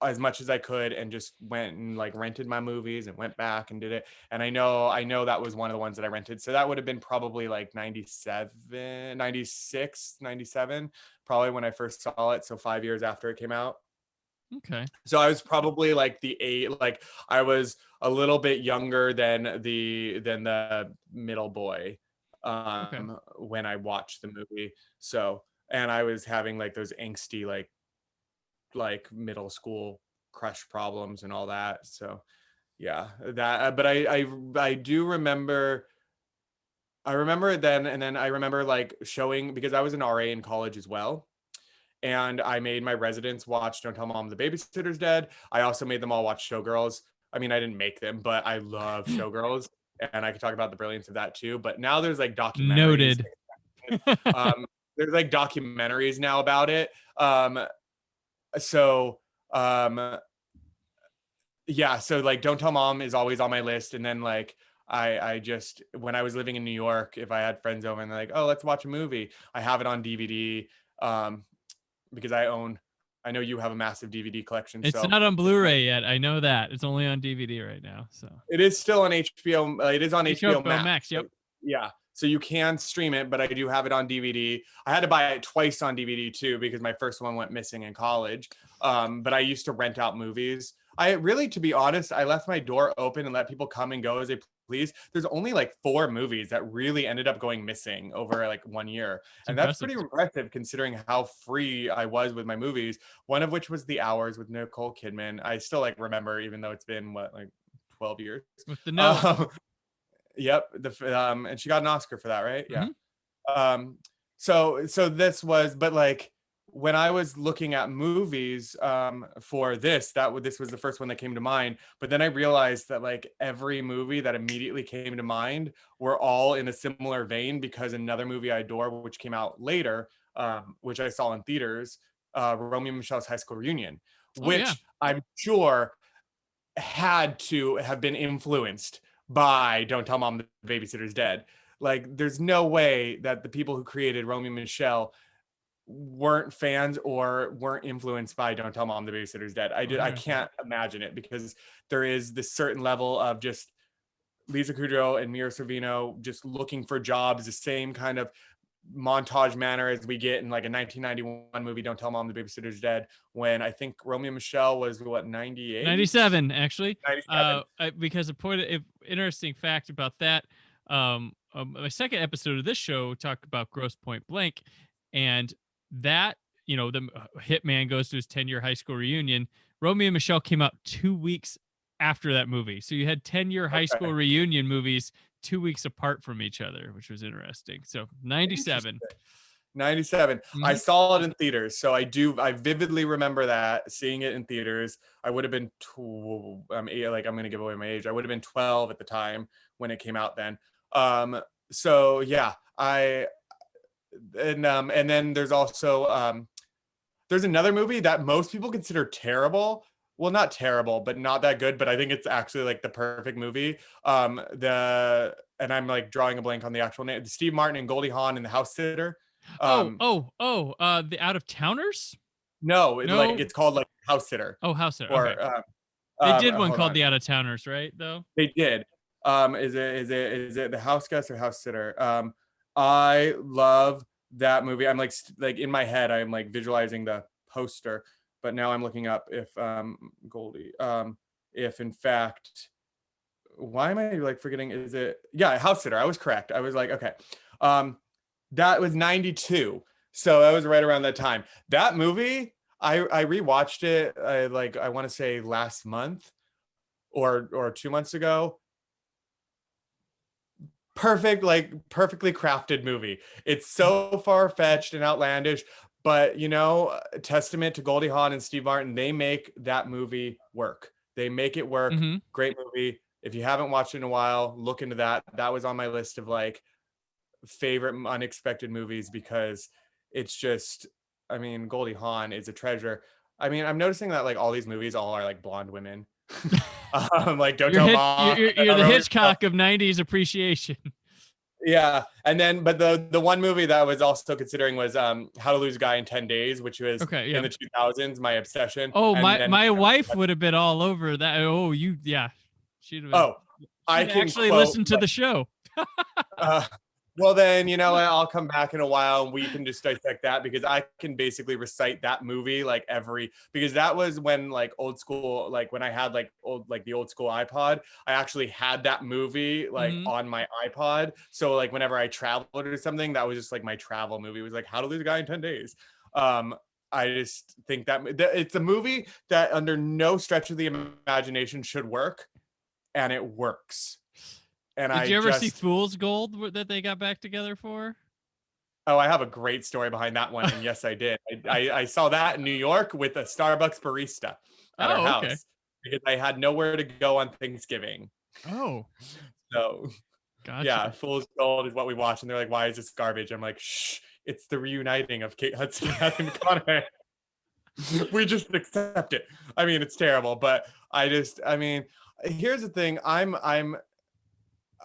as much as I could and just went and like rented my movies and went back and did it. And I know that was one of the ones that I rented. So that would have been probably like 97, 96, 97, probably when I first saw it. So 5 years after it came out. Okay. So I was probably like I was a little bit younger than the middle boy when I watched the movie. So, and I was having like those angsty like middle school crush problems and all that. So yeah, that but I do remember it then, and then I remember like showing, because I was an RA in college as well. And I made my residents watch Don't Tell Mom the Babysitter's Dead. I also made them all watch Showgirls. I mean, I didn't make them, but I love Showgirls. And I could talk about the brilliance of that too. But now there's like documentaries. Noted. There's like documentaries now about it. Yeah, so like Don't Tell Mom is always on my list. And then like I just, when I was living in New York, if I had friends over and they're like, oh, let's watch a movie, I have it on DVD. Because I know you have a massive DVD collection. It's not on Blu-ray yet. I know that. It's only on DVD right now. So it is still on HBO. It is on HBO Max. Yep. Yeah. So you can stream it, but I do have it on DVD. I had to buy it twice on DVD too, because my first one went missing in college. But I used to rent out movies. I really, to be honest, I left my door open and let people come and go as they please. There's only like 4 movies that really ended up going missing over like 1 year. And that's pretty impressive considering how free I was with my movies. One of which was The Hours with Nicole Kidman. I still like remember, even though it's been what, like 12 years. With the note. Yep. And she got an Oscar for that, right? Yeah. So this was, but like, when I was looking at movies for this was the first one that came to mind. But then I realized that like every movie that immediately came to mind were all in a similar vein, because another movie I adore, which came out later, which I saw in theaters, Romeo and Michelle's High School Reunion, which I'm sure had to have been influenced by Don't Tell Mom the Babysitter's Dead. Like, there's no way that the people who created Romeo and Michelle weren't fans or weren't influenced by Don't Tell Mom the Babysitter's Dead. I can't imagine it, because there is this certain level of just Lisa Kudrow and Mira Sorvino just looking for jobs, the same kind of montage manner as we get in like a 1991 movie, Don't Tell Mom the Babysitter's Dead, when I think Romeo and Michelle was what, 98? 97 actually. 97. Because interesting fact about that, my second episode of this show talked about Grosse Pointe Blank, and that, you know, the hitman goes to his 10-year high school reunion. Romeo and Michelle came out 2 weeks after that movie, so you had 10-year high school reunion movies 2 weeks apart from each other, which was interesting. So 97. I saw it in theaters, so I vividly remember that, seeing it in theaters. I would have been I'm going to give away my age. I would have been 12 at the time when it came out then. So yeah, and then there's also there's another movie that most people consider terrible. Well, not terrible, but not that good. But I think it's actually like the perfect movie. And I'm like drawing a blank on the actual name. Steve Martin and Goldie Hawn in The House Sitter. The Out of Towners? No, it's called like House Sitter. Oh, House Sitter. Or, okay. They did one called The Out of Towners, right? Though they did. Is it The House Guest or House Sitter? I love that movie. I'm like in my head, I'm like visualizing the poster, but now I'm looking up if Goldie, if in fact, why am I like forgetting? Is it House Sitter? I was correct. I was like, okay, that was 92, so that was right around that time. That movie, I rewatched it. I want to say last month or 2 months ago. Perfectly crafted movie. It's so far-fetched and outlandish, but you know, testament to Goldie Hawn and Steve Martin. They make that movie work. They make it work. Great movie. If you haven't watched it in a while, look into that. That was on my list of like favorite unexpected movies, because it's just, I mean, Goldie Hawn is a treasure. I mean, I'm noticing that like all these movies all are like blonde women. Like Don't Tell Mom. You're the Hitchcock of 90s appreciation. Yeah, and then but the one movie that I was also considering was How to Lose a Guy in 10 Days, which was in the 2000s, my obsession. Oh, my wife would have been all over that. Oh, she'd have been. Oh, I can actually listen to the show. Well, then, you know, I'll come back in a while and we can just dissect that, because I can basically recite that movie like because that was when like old school, like when I had like the old school iPod, I actually had that movie like on my iPod. So like whenever I traveled or something, that was just like my travel movie. It was like How to Lose a Guy in 10 Days. I just think that it's a movie that under no stretch of the imagination should work, and it works. And Did you ever see Fool's Gold that they got back together for? Oh, I have a great story behind that one. And yes, I did. I saw that in New York with a Starbucks barista at our house, because I had nowhere to go on Thanksgiving. Oh. So, gotcha. Yeah, Fool's Gold is what we watched. And they're like, why is this garbage? I'm like, shh, it's the reuniting of Kate Hudson and Matthew McConaughey. We just accept it. I mean, it's terrible, but here's the thing.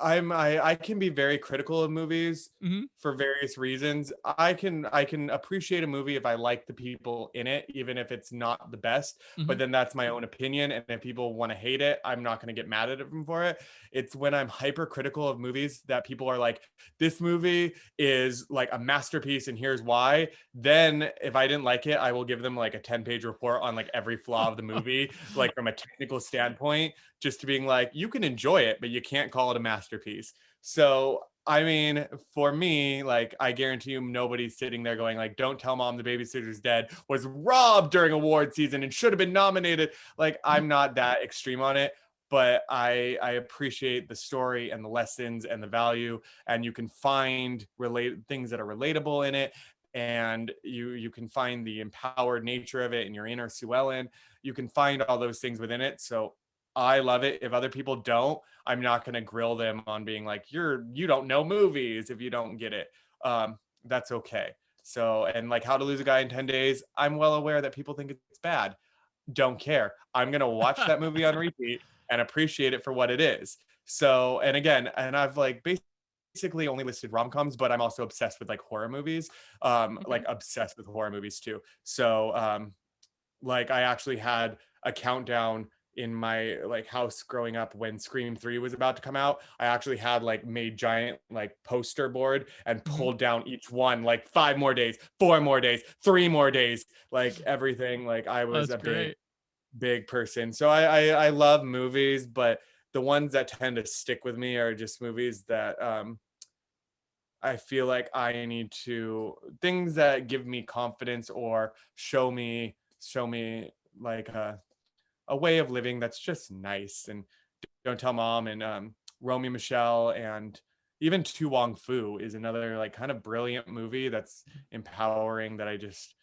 I can be very critical of movies Mm-hmm. for various reasons. I can appreciate a movie if I like the people in it, even if it's not the best. Mm-hmm. But then that's my own opinion, and if people want to hate it, I'm not going to get mad at them for it. It's when I'm hypercritical of movies that people are like, "This movie is like a masterpiece, and here's why." Then, if I didn't like it, I will give them like a 10-page report on like every flaw of the movie, like from a technical standpoint, just to being like, you can enjoy it, but you can't call it a masterpiece. So, I mean, for me, like, I guarantee you nobody's sitting there going like, don't tell mom the babysitter's dead was robbed during award season and should have been nominated. Like, I'm not that extreme on it, but I appreciate the story and the lessons and the value, and you can find things that are relatable in it, and you can find the empowered nature of it and your inner Sue Ellen. You can find all those things within it. So I love it. If other people don't, I'm not going to grill them on being like, you don't know movies if you don't get it. That's okay. So, and like How to Lose a Guy in 10 Days, I'm well aware that people think it's bad. Don't care. I'm going to watch that movie on repeat and appreciate it for what it is. So, and again, and I've like basically only listed rom-coms, but I'm also obsessed with like horror movies, like obsessed with horror movies too. So, like I actually had a countdown in my like house growing up when Scream 3 was about to come out. I actually had like made giant like poster board and pulled down each one like 5 more days, 4 more days, 3 more days, like everything. Like I was That's a great. big person. So I love movies, but the ones that tend to stick with me are just movies that I feel like I need to, things that give me confidence or show me like a way of living that's just nice. And Don't Tell Mom and Romy Michelle and even Tu Wong Fu is another like kind of brilliant movie that's empowering that I just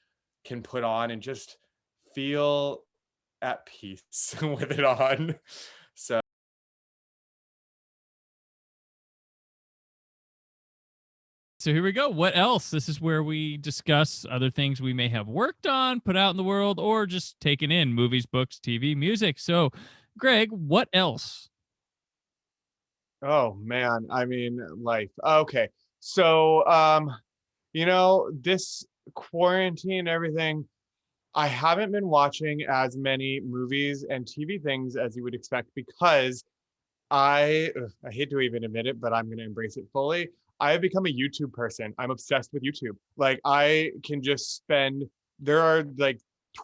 can put on and just feel at peace with it on. So So here we go. What else? This is where we discuss other things we may have worked on, put out in the world, or just taken in: movies, books, TV, music. So, Greg, what else? oh man, I mean life. Okay. So this quarantine and everything, I haven't been watching as many movies and TV things as you would expect because I hate to even admit it, but I'm going to embrace it fully. I have become a YouTube person. I'm obsessed with YouTube. Like I can just spend there are like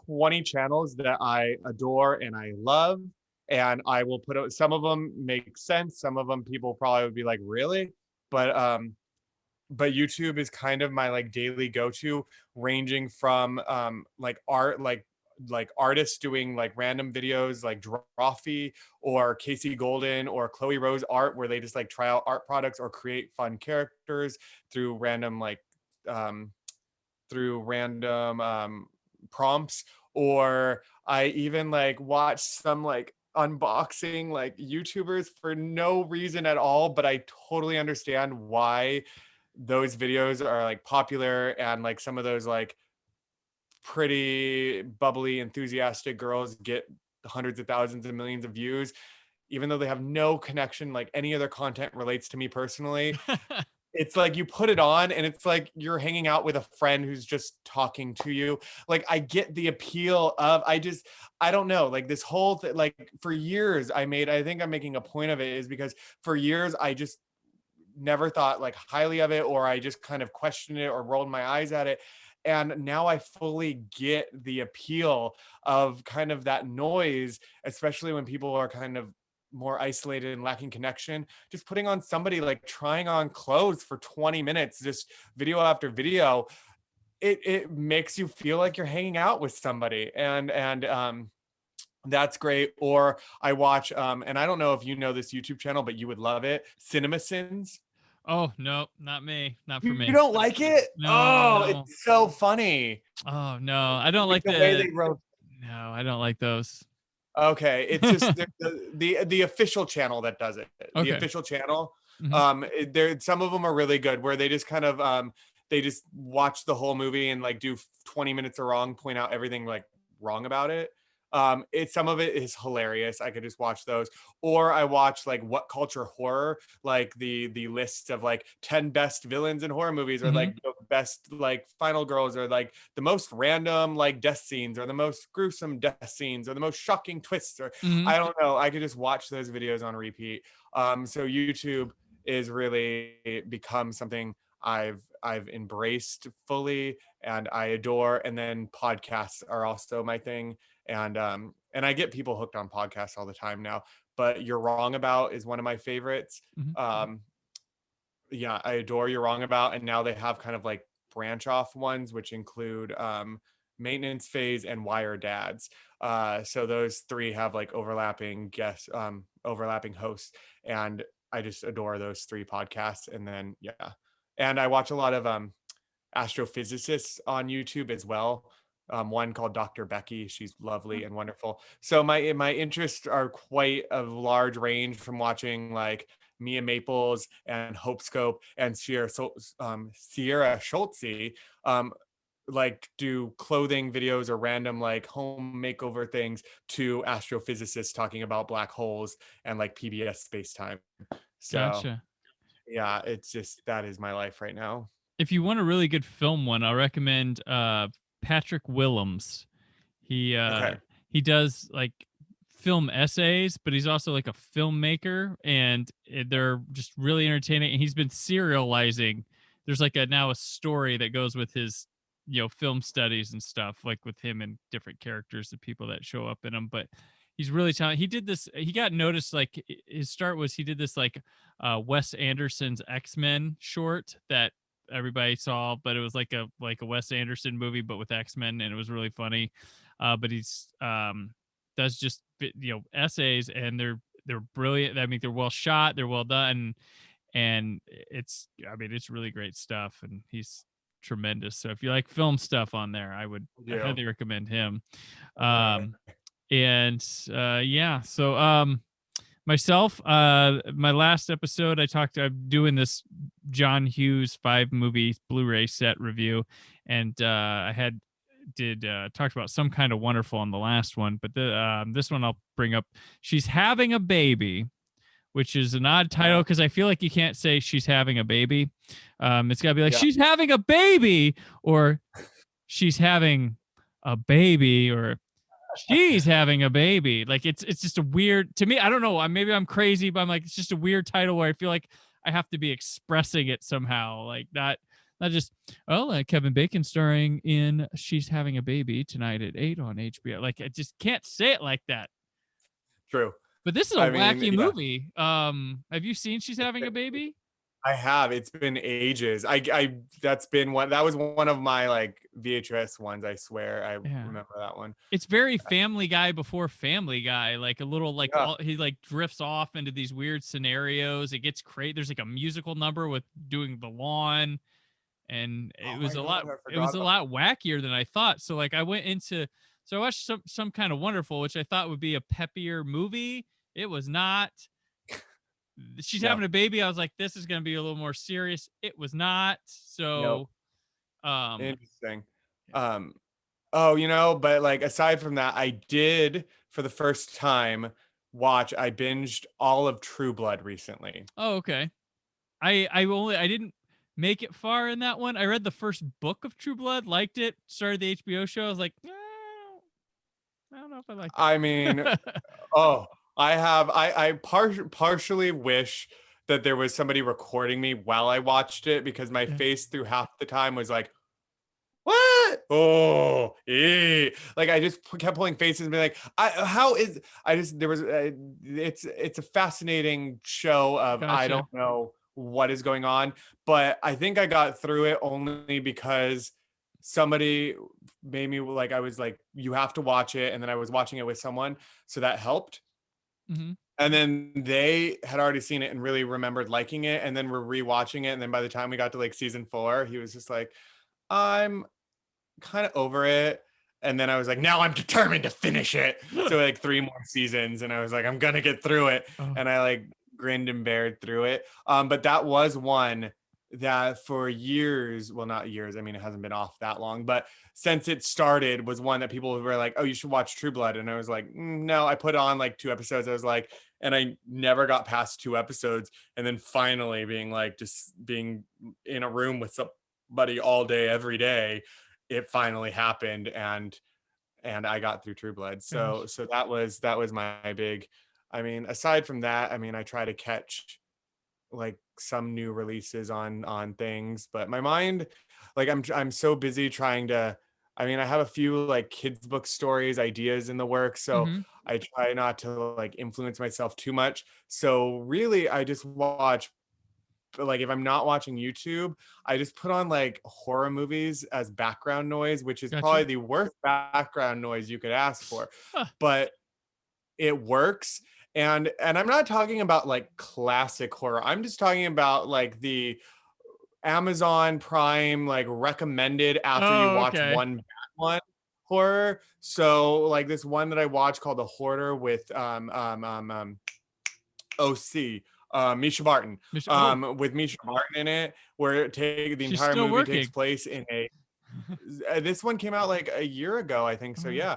20 channels that I adore and I love, and I will put out some of them make sense, some of them people probably would be like, "Really?" But YouTube is kind of my like daily go-to, ranging from like art, like artists doing like random videos like Drawfee or Casey Golden or Chloe Rose art, where they just like try out art products or create fun characters through random um prompts. Or I even like watch some like unboxing like YouTubers for no reason at all, but I totally understand why those videos are like popular, and like some of those like pretty bubbly enthusiastic girls get hundreds of thousands and millions of views even though they have no connection, like any other content relates to me personally. It's like you put it on and it's like you're hanging out with a friend who's just talking to you. Like I get the appeal of, I don't know, like this whole thing. Like for years I think I'm making a point of it is because for years I just never thought like highly of it, or I just kind of questioned it or rolled my eyes at it. And now I fully get the appeal of kind of that noise, especially when people are kind of more isolated and lacking connection. Just putting on somebody like trying on clothes for 20 minutes, just video after video, it makes you feel like you're hanging out with somebody. And that's great. Or I watch and I don't know if you know this YouTube channel, but you would love it, CinemaSins. Oh, no, not me. Not for You me. don't like it? Oh, No. it's so funny. Oh, no. I don't like The way they wrote. No, I don't like those. Okay, it's just the official channel that does it. The Okay. official channel. Mhm. There some of them are really good where they just kind of they just watch the whole movie and like do 20 minutes of wrong, point out everything like wrong about it. Some of it is hilarious. I could just watch those, or I watch like What Culture Horror, like the list of like 10 best villains in horror movies, or like the best like final girls, or like the most random like death scenes, or the most gruesome death scenes, or the most shocking twists, or I don't know. I could just watch those videos on repeat. So YouTube is really become something I've embraced fully and I adore. And then podcasts are also my thing. And I get people hooked on podcasts all the time now. But You're Wrong About is one of my favorites. Yeah, I adore You're Wrong About. And now they have kind of like branch off ones, which include Maintenance Phase and Wire Dads. So those three have like overlapping guests, overlapping hosts. And I just adore those three podcasts. And then, yeah. And I watch a lot of astrophysicists on YouTube as well. One called Dr. Becky. She's lovely and wonderful. So my interests are quite a large range, from watching like Mia Maples and Hope Scope and Sierra Schultze, like do clothing videos or random like home makeover things, to astrophysicists talking about black holes and like PBS space-time. So Gotcha. Yeah, it's just, that is my life right now. If you want a really good film one, I'll recommend Patrick Willems. He does like film essays, but he's also like a filmmaker, and they're just really entertaining. And he's been serializing. There's like now a story that goes with his, film studies and stuff, like with him and different characters, the people that show up in them. But he's really talented. He did this. He got noticed. Like his start was he did this like Wes Anderson's X-Men short that everybody saw, but it was like a Wes Anderson movie, but with X-Men, and it was really funny. But he's does just essays, and they're brilliant. I mean, they're well shot, they're well done, and it's really great stuff. And he's tremendous. So if you like film stuff on there, I highly recommend him. Myself, my last episode, I'm doing this John Hughes 5 movie Blu-ray set review, and talked about Some Kind of Wonderful on the last one, but this one I'll bring up She's Having a Baby, which is an odd title because I feel like you can't say she's having a baby. It's got to be like she's having a baby, or she's having a baby, or she's having a baby. Like it's just a weird, to me, I don't know, maybe I'm crazy, but I'm like, it's just a weird title where I feel like I have to be expressing it somehow, like not just Kevin Bacon starring in She's Having a Baby tonight at 8 on HBO. Like I just can't say it like that. True. But this is a wacky movie. Have you seen She's Having a Baby? I have. It's been ages. That was one of my like VHS ones. I swear, I remember that one. It's very Family Guy before Family Guy. Like a little like he like drifts off into these weird scenarios. It gets crazy. There's like a musical number with doing the lawn, and it was a lot wackier than I thought. So like I watched some Kind of Wonderful, which I thought would be a peppier movie. It was not. She's Having a Baby, I was like, this is going to be a little more serious. It was not. So interesting. But like aside from that, I did for the first time I binged all of True Blood recently. Oh, okay. I didn't make it far in that one. I read the first book of True Blood, liked it, started the HBO show. I was like, I don't know if I like it. I mean, I partially wish that there was somebody recording me while I watched it, because my face through half the time was like, what? Oh, like I just kept pulling faces and being like, it's a fascinating show of, gotcha. I don't know what is going on, but I think I got through it only because somebody made me like, I was like, you have to watch it. And then I was watching it with someone, so that helped. Mm-hmm. And then they had already seen it and really remembered liking it. And then we're rewatching it. And then by the time we got to like season 4, he was just like, I'm kind of over it. And then I was like, now I'm determined to finish it. So like 3 more seasons. And I was like, I'm going to get through it. Oh. And I like grinned and bared through it. But that was one that for years, well, not years, I mean, it hasn't been off that long, but since it started, was one that people were like, oh, you should watch True Blood. And I was like, no, I put on like 2 episodes. I was like, and I never got past 2 episodes. And then finally being like, just being in a room with somebody all day, every day, it finally happened. And I got through True Blood. So that was my big, I mean, aside from that, I mean, I try to catch like some new releases on things, but my mind, like I'm so busy trying to, I mean, I have a few like kids book stories ideas in the works, so Mm-hmm. I try not to like influence myself too much. So really I just watch, like if I'm not watching YouTube, I just put on like horror movies as background noise, which is Gotcha. probably the worst background noise you could ask for. Huh. But it works. And I'm not talking about like classic horror. I'm just talking about like the Amazon Prime like recommended after you watch Okay. one bad one horror. So like this one that I watched called The Hoarder with OC, Misha Barton, with Misha Barton in it, where the She's entire still movie takes working. place in a this one came out like a year ago, I think. So yeah,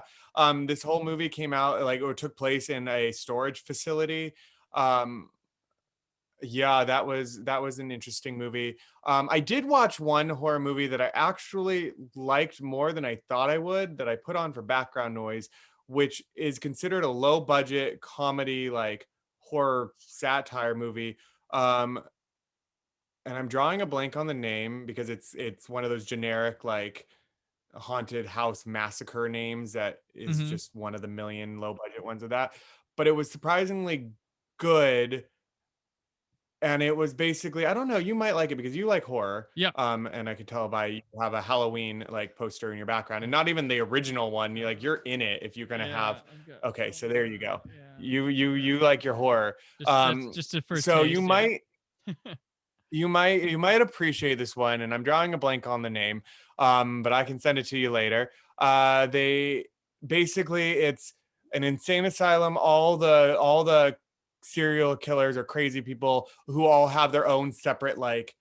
this whole movie came out like, or took place in a storage facility. Yeah, that was an interesting movie. I did watch one horror movie that I actually liked more than I thought I would, that I put on for background noise, which is considered a low budget comedy, like horror satire movie. Um, and I'm drawing a blank on the name because it's one of those generic like haunted house massacre names that is Mm-hmm. just one of the million low budget ones of that. But it was surprisingly good. And it was basically, I don't know, you might like it because you like horror. Yeah. And I could tell by you have a Halloween like poster in your background, and not even the original one. You're in it if you're gonna have. Okay, so there you go. You like your horror. Just for So taste, you yeah. might you might appreciate this one, and I'm drawing a blank on the name, but I can send it to you later. They basically, it's an insane asylum. All the serial killers or crazy people who all have their own separate like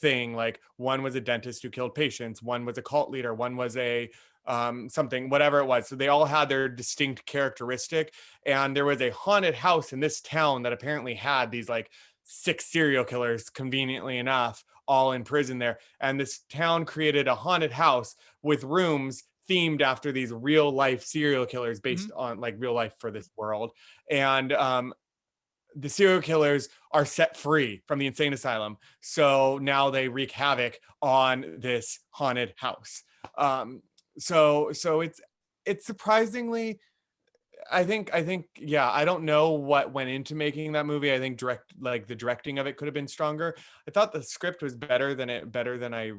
thing. Like one was a dentist who killed patients, one was a cult leader, one was a something, whatever it was. So they all had their distinct characteristic. And there was a haunted house in this town that apparently had these like 6 serial killers, conveniently enough, all in prison there. And this town created a haunted house with rooms themed after these real life serial killers based on like real life for this world. And the serial killers are set free from the insane asylum. So now they wreak havoc on this haunted house. So it's surprisingly, I think yeah, I don't know what went into making that movie. I think the directing of it could have been stronger. I thought the script was better than I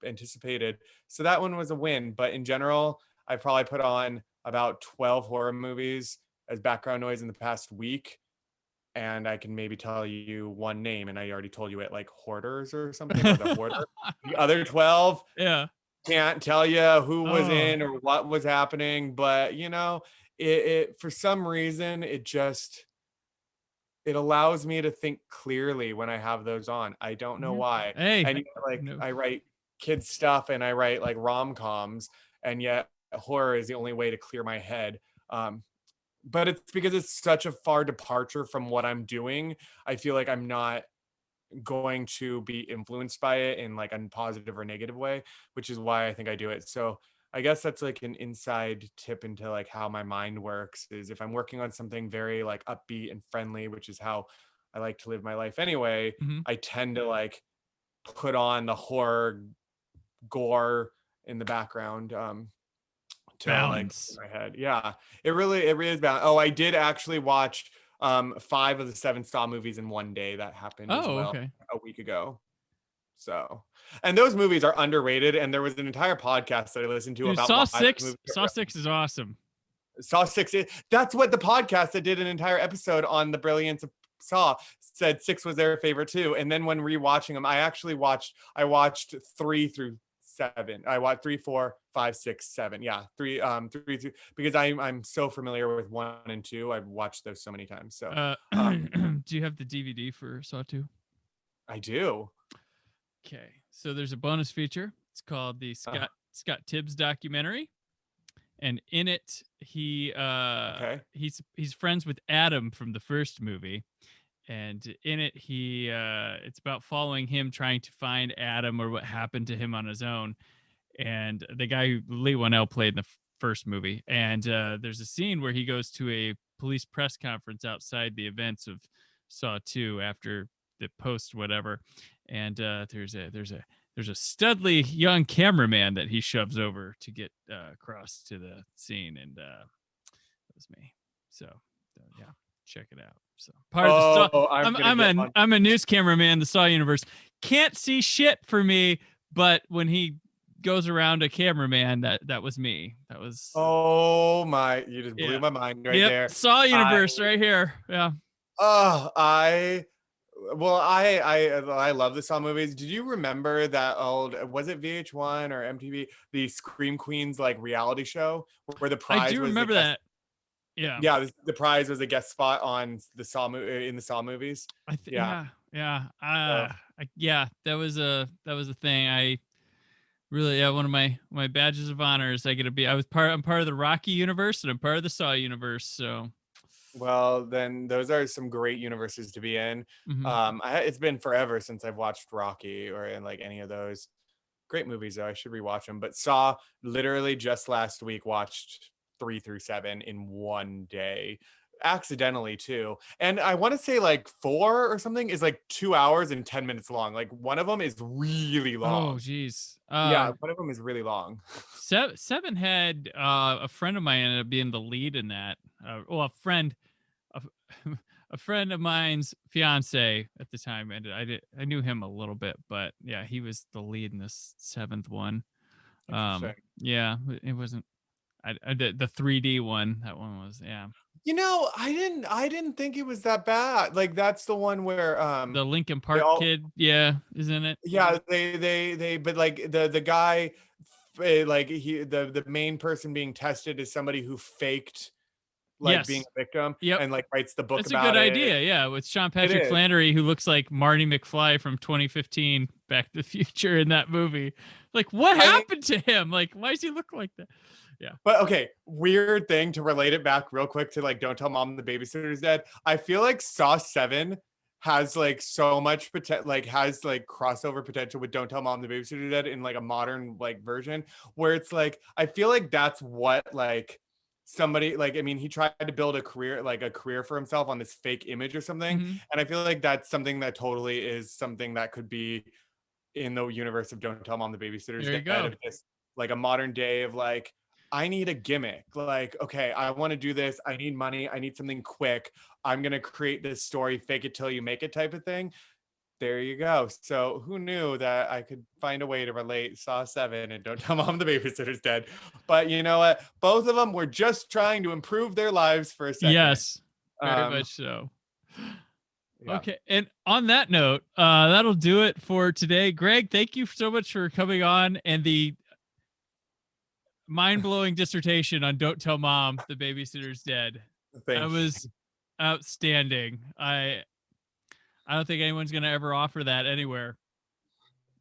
anticipated. So that one was a win, but in general, I probably put on about 12 horror movies as background noise in the past week, and I can maybe tell you one name, and I already told you it, like Hoarders or something, or the Hoarder. The other 12, Yeah. can't tell you who was Oh. in or what was happening, but it for some reason it allows me to think clearly when I have those on. I don't know why. Hey. And like No. I write kids stuff and I write like rom-coms, and yet horror is the only way to clear my head. But it's because it's such a far departure from what I'm doing. I feel like I'm not going to be influenced by it in like a positive or negative way, which is why I think I do it. So I guess that's like an inside tip into like how my mind works, is if I'm working on something very like upbeat and friendly, which is how I like to live my life anyway, I tend to like put on the horror gore in the background to Balance. like my head. Yeah, it really is bad. Oh, I did actually watch 5 of the 7 Saw movies in one day. That happened as well Okay. a week ago. So, and those movies are underrated. And there was an entire podcast that I listened to Dude, about Saw why 6. Saw 6 is awesome. Saw 6. That's what the podcast that did an entire episode on the brilliance of Saw said 6 was their favorite too. And then when rewatching them, I watched 3 through 7. I watched 3, 4, 5, 6, 7. Yeah, 3, 3, because I'm so familiar with 1 and 2. I've watched those so many times. So Do you have the DVD for Saw 2? I do. Okay, so there's a bonus feature. It's called the Scott Tibbs documentary, and in it, he's friends with Adam from the first movie, and in it it's about following him trying to find Adam or what happened to him on his own, and the guy who Lee Whannell played in the first movie, and there's a scene where he goes to a police press conference outside the events of Saw 2 after the post whatever, and there's a studly young cameraman that he shoves over to get across to the scene, and that was me. So yeah, check it out. So part of the Saw, I'm a news cameraman in the Saw universe. Can't see shit for me, but when he goes around a cameraman, that was me. That was you just blew my mind there. Saw universe right here. Yeah. I love the Saw movies. Did you remember that old, was it VH1 or MTV, the Scream Queens like reality show where the prize? I do remember that. Yeah. Yeah, the prize was a guest spot on the Saw in the Saw movies. Yeah. That was a thing. I really, one of my badges of honor is I'm part of the Rocky universe and I'm part of the Saw universe. So well, then those are some great universes to be in. Mm-hmm. It's been forever since I've watched Rocky or in like any of those. Great movies though. I should rewatch them. But Saw, literally just last week watched 3 through 7 in one day, accidentally too. And I want to say like 4 or something is like 2 hours and 10 minutes long. Like one of them is really long. Oh geez. Yeah, one of them is really long. 7 had a friend of mine ended up being the lead in that. A friend of mine's fiance at the time, and I knew him a little bit, but yeah, he was the lead in this 7th one. Yeah, it wasn't. I did the 3D one. That one was You know, I didn't think it was that bad. Like that's the one where the Linkin Park kid, isn't it? Yeah, they but like the guy, like the main person being tested is somebody who faked being a victim and like writes the book. That's about a good idea. With Sean Patrick Flannery, who looks like Marty McFly from 2015 Back to the Future in that movie. Like what happened to him? Like why does he look like that? Yeah. But okay, weird thing to relate it back real quick to like Don't Tell Mom the Babysitter's Dead. I feel like Saw 7 has like so much has like crossover potential with Don't Tell Mom the Babysitter's Dead in like a modern like version where it's like I feel like that's what like somebody like, I mean, he tried to build a career for himself on this fake image or something. Mm-hmm. And I feel like that's something that totally is something that could be in the universe of Don't Tell Mom the Babysitter's Dead. Just like a modern day of like, I need a gimmick. Like, okay, I want to do this. I need money. I need something quick. I'm going to create this story, fake it till you make it type of thing. There you go. So who knew that I could find a way to relate Saw 7 and Don't Tell Mom the Babysitter's Dead. But you know what? Both of them were just trying to improve their lives for a second. Yes, very much so. Yeah. Okay. And on that note, that'll do it for today. Greg, thank you so much for coming on and the mind-blowing dissertation on Don't Tell Mom the Babysitter's Dead. That was outstanding. I don't think anyone's going to ever offer that anywhere.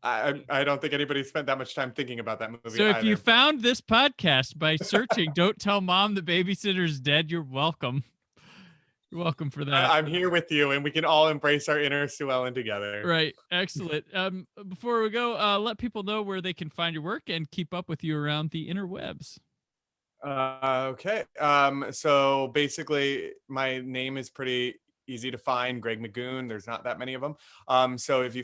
I don't think anybody spent that much time thinking about that movie. So if you found this podcast by searching Don't Tell Mom the Babysitter's Dead, you're welcome. You're welcome for that. I'm here with you, and we can all embrace our inner Sue Ellen together. Right. Excellent. Before we go, let people know where they can find your work and keep up with you around the interwebs. Okay. So basically, my name is pretty easy to find, Greg McGoon. There's not that many of them. So if you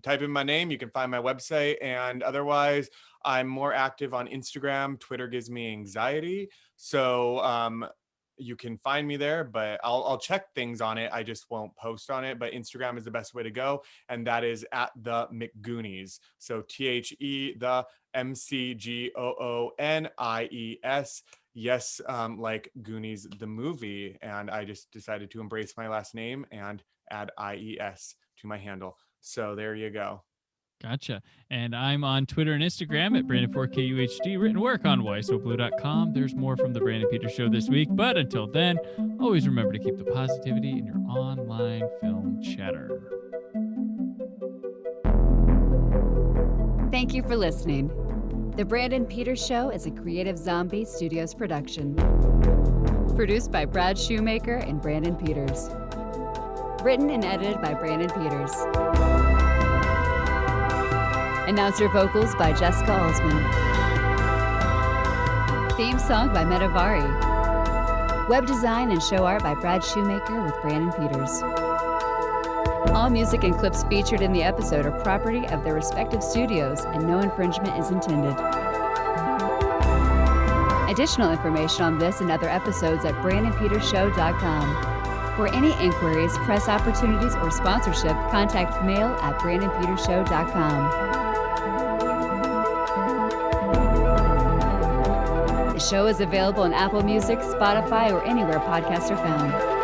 type in my name, you can find my website. And otherwise, I'm more active on Instagram. Twitter gives me anxiety. So you can find me there, but I'll check things on it. I just won't post on it. But Instagram is the best way to go. And that is at the McGoonies. So THE, the MCGOONIES. Yes, like Goonies, the movie. And I just decided to embrace my last name and add IES to my handle. So there you go. Gotcha. And I'm on Twitter and Instagram at Brandon4KUHD. Written work on whysoblue.com. There's more from the Brandon Peters Show this week. But until then, always remember to keep the positivity in your online film chatter. Thank you for listening. The Brandon Peters Show is a Creative Zombie Studios production. Produced by Brad Shoemaker and Brandon Peters. Written and edited by Brandon Peters. Announcer vocals by Jessica Alsman. Theme song by Metavari. Web design and show art by Brad Shoemaker with Brandon Peters. All music and clips featured in the episode are property of their respective studios, and no infringement is intended. Additional information on this and other episodes at BrandonPetersShow.com. For any inquiries, press opportunities, or sponsorship, contact mail at BrandonPetersShow.com. The show is available on Apple Music, Spotify, or anywhere podcasts are found.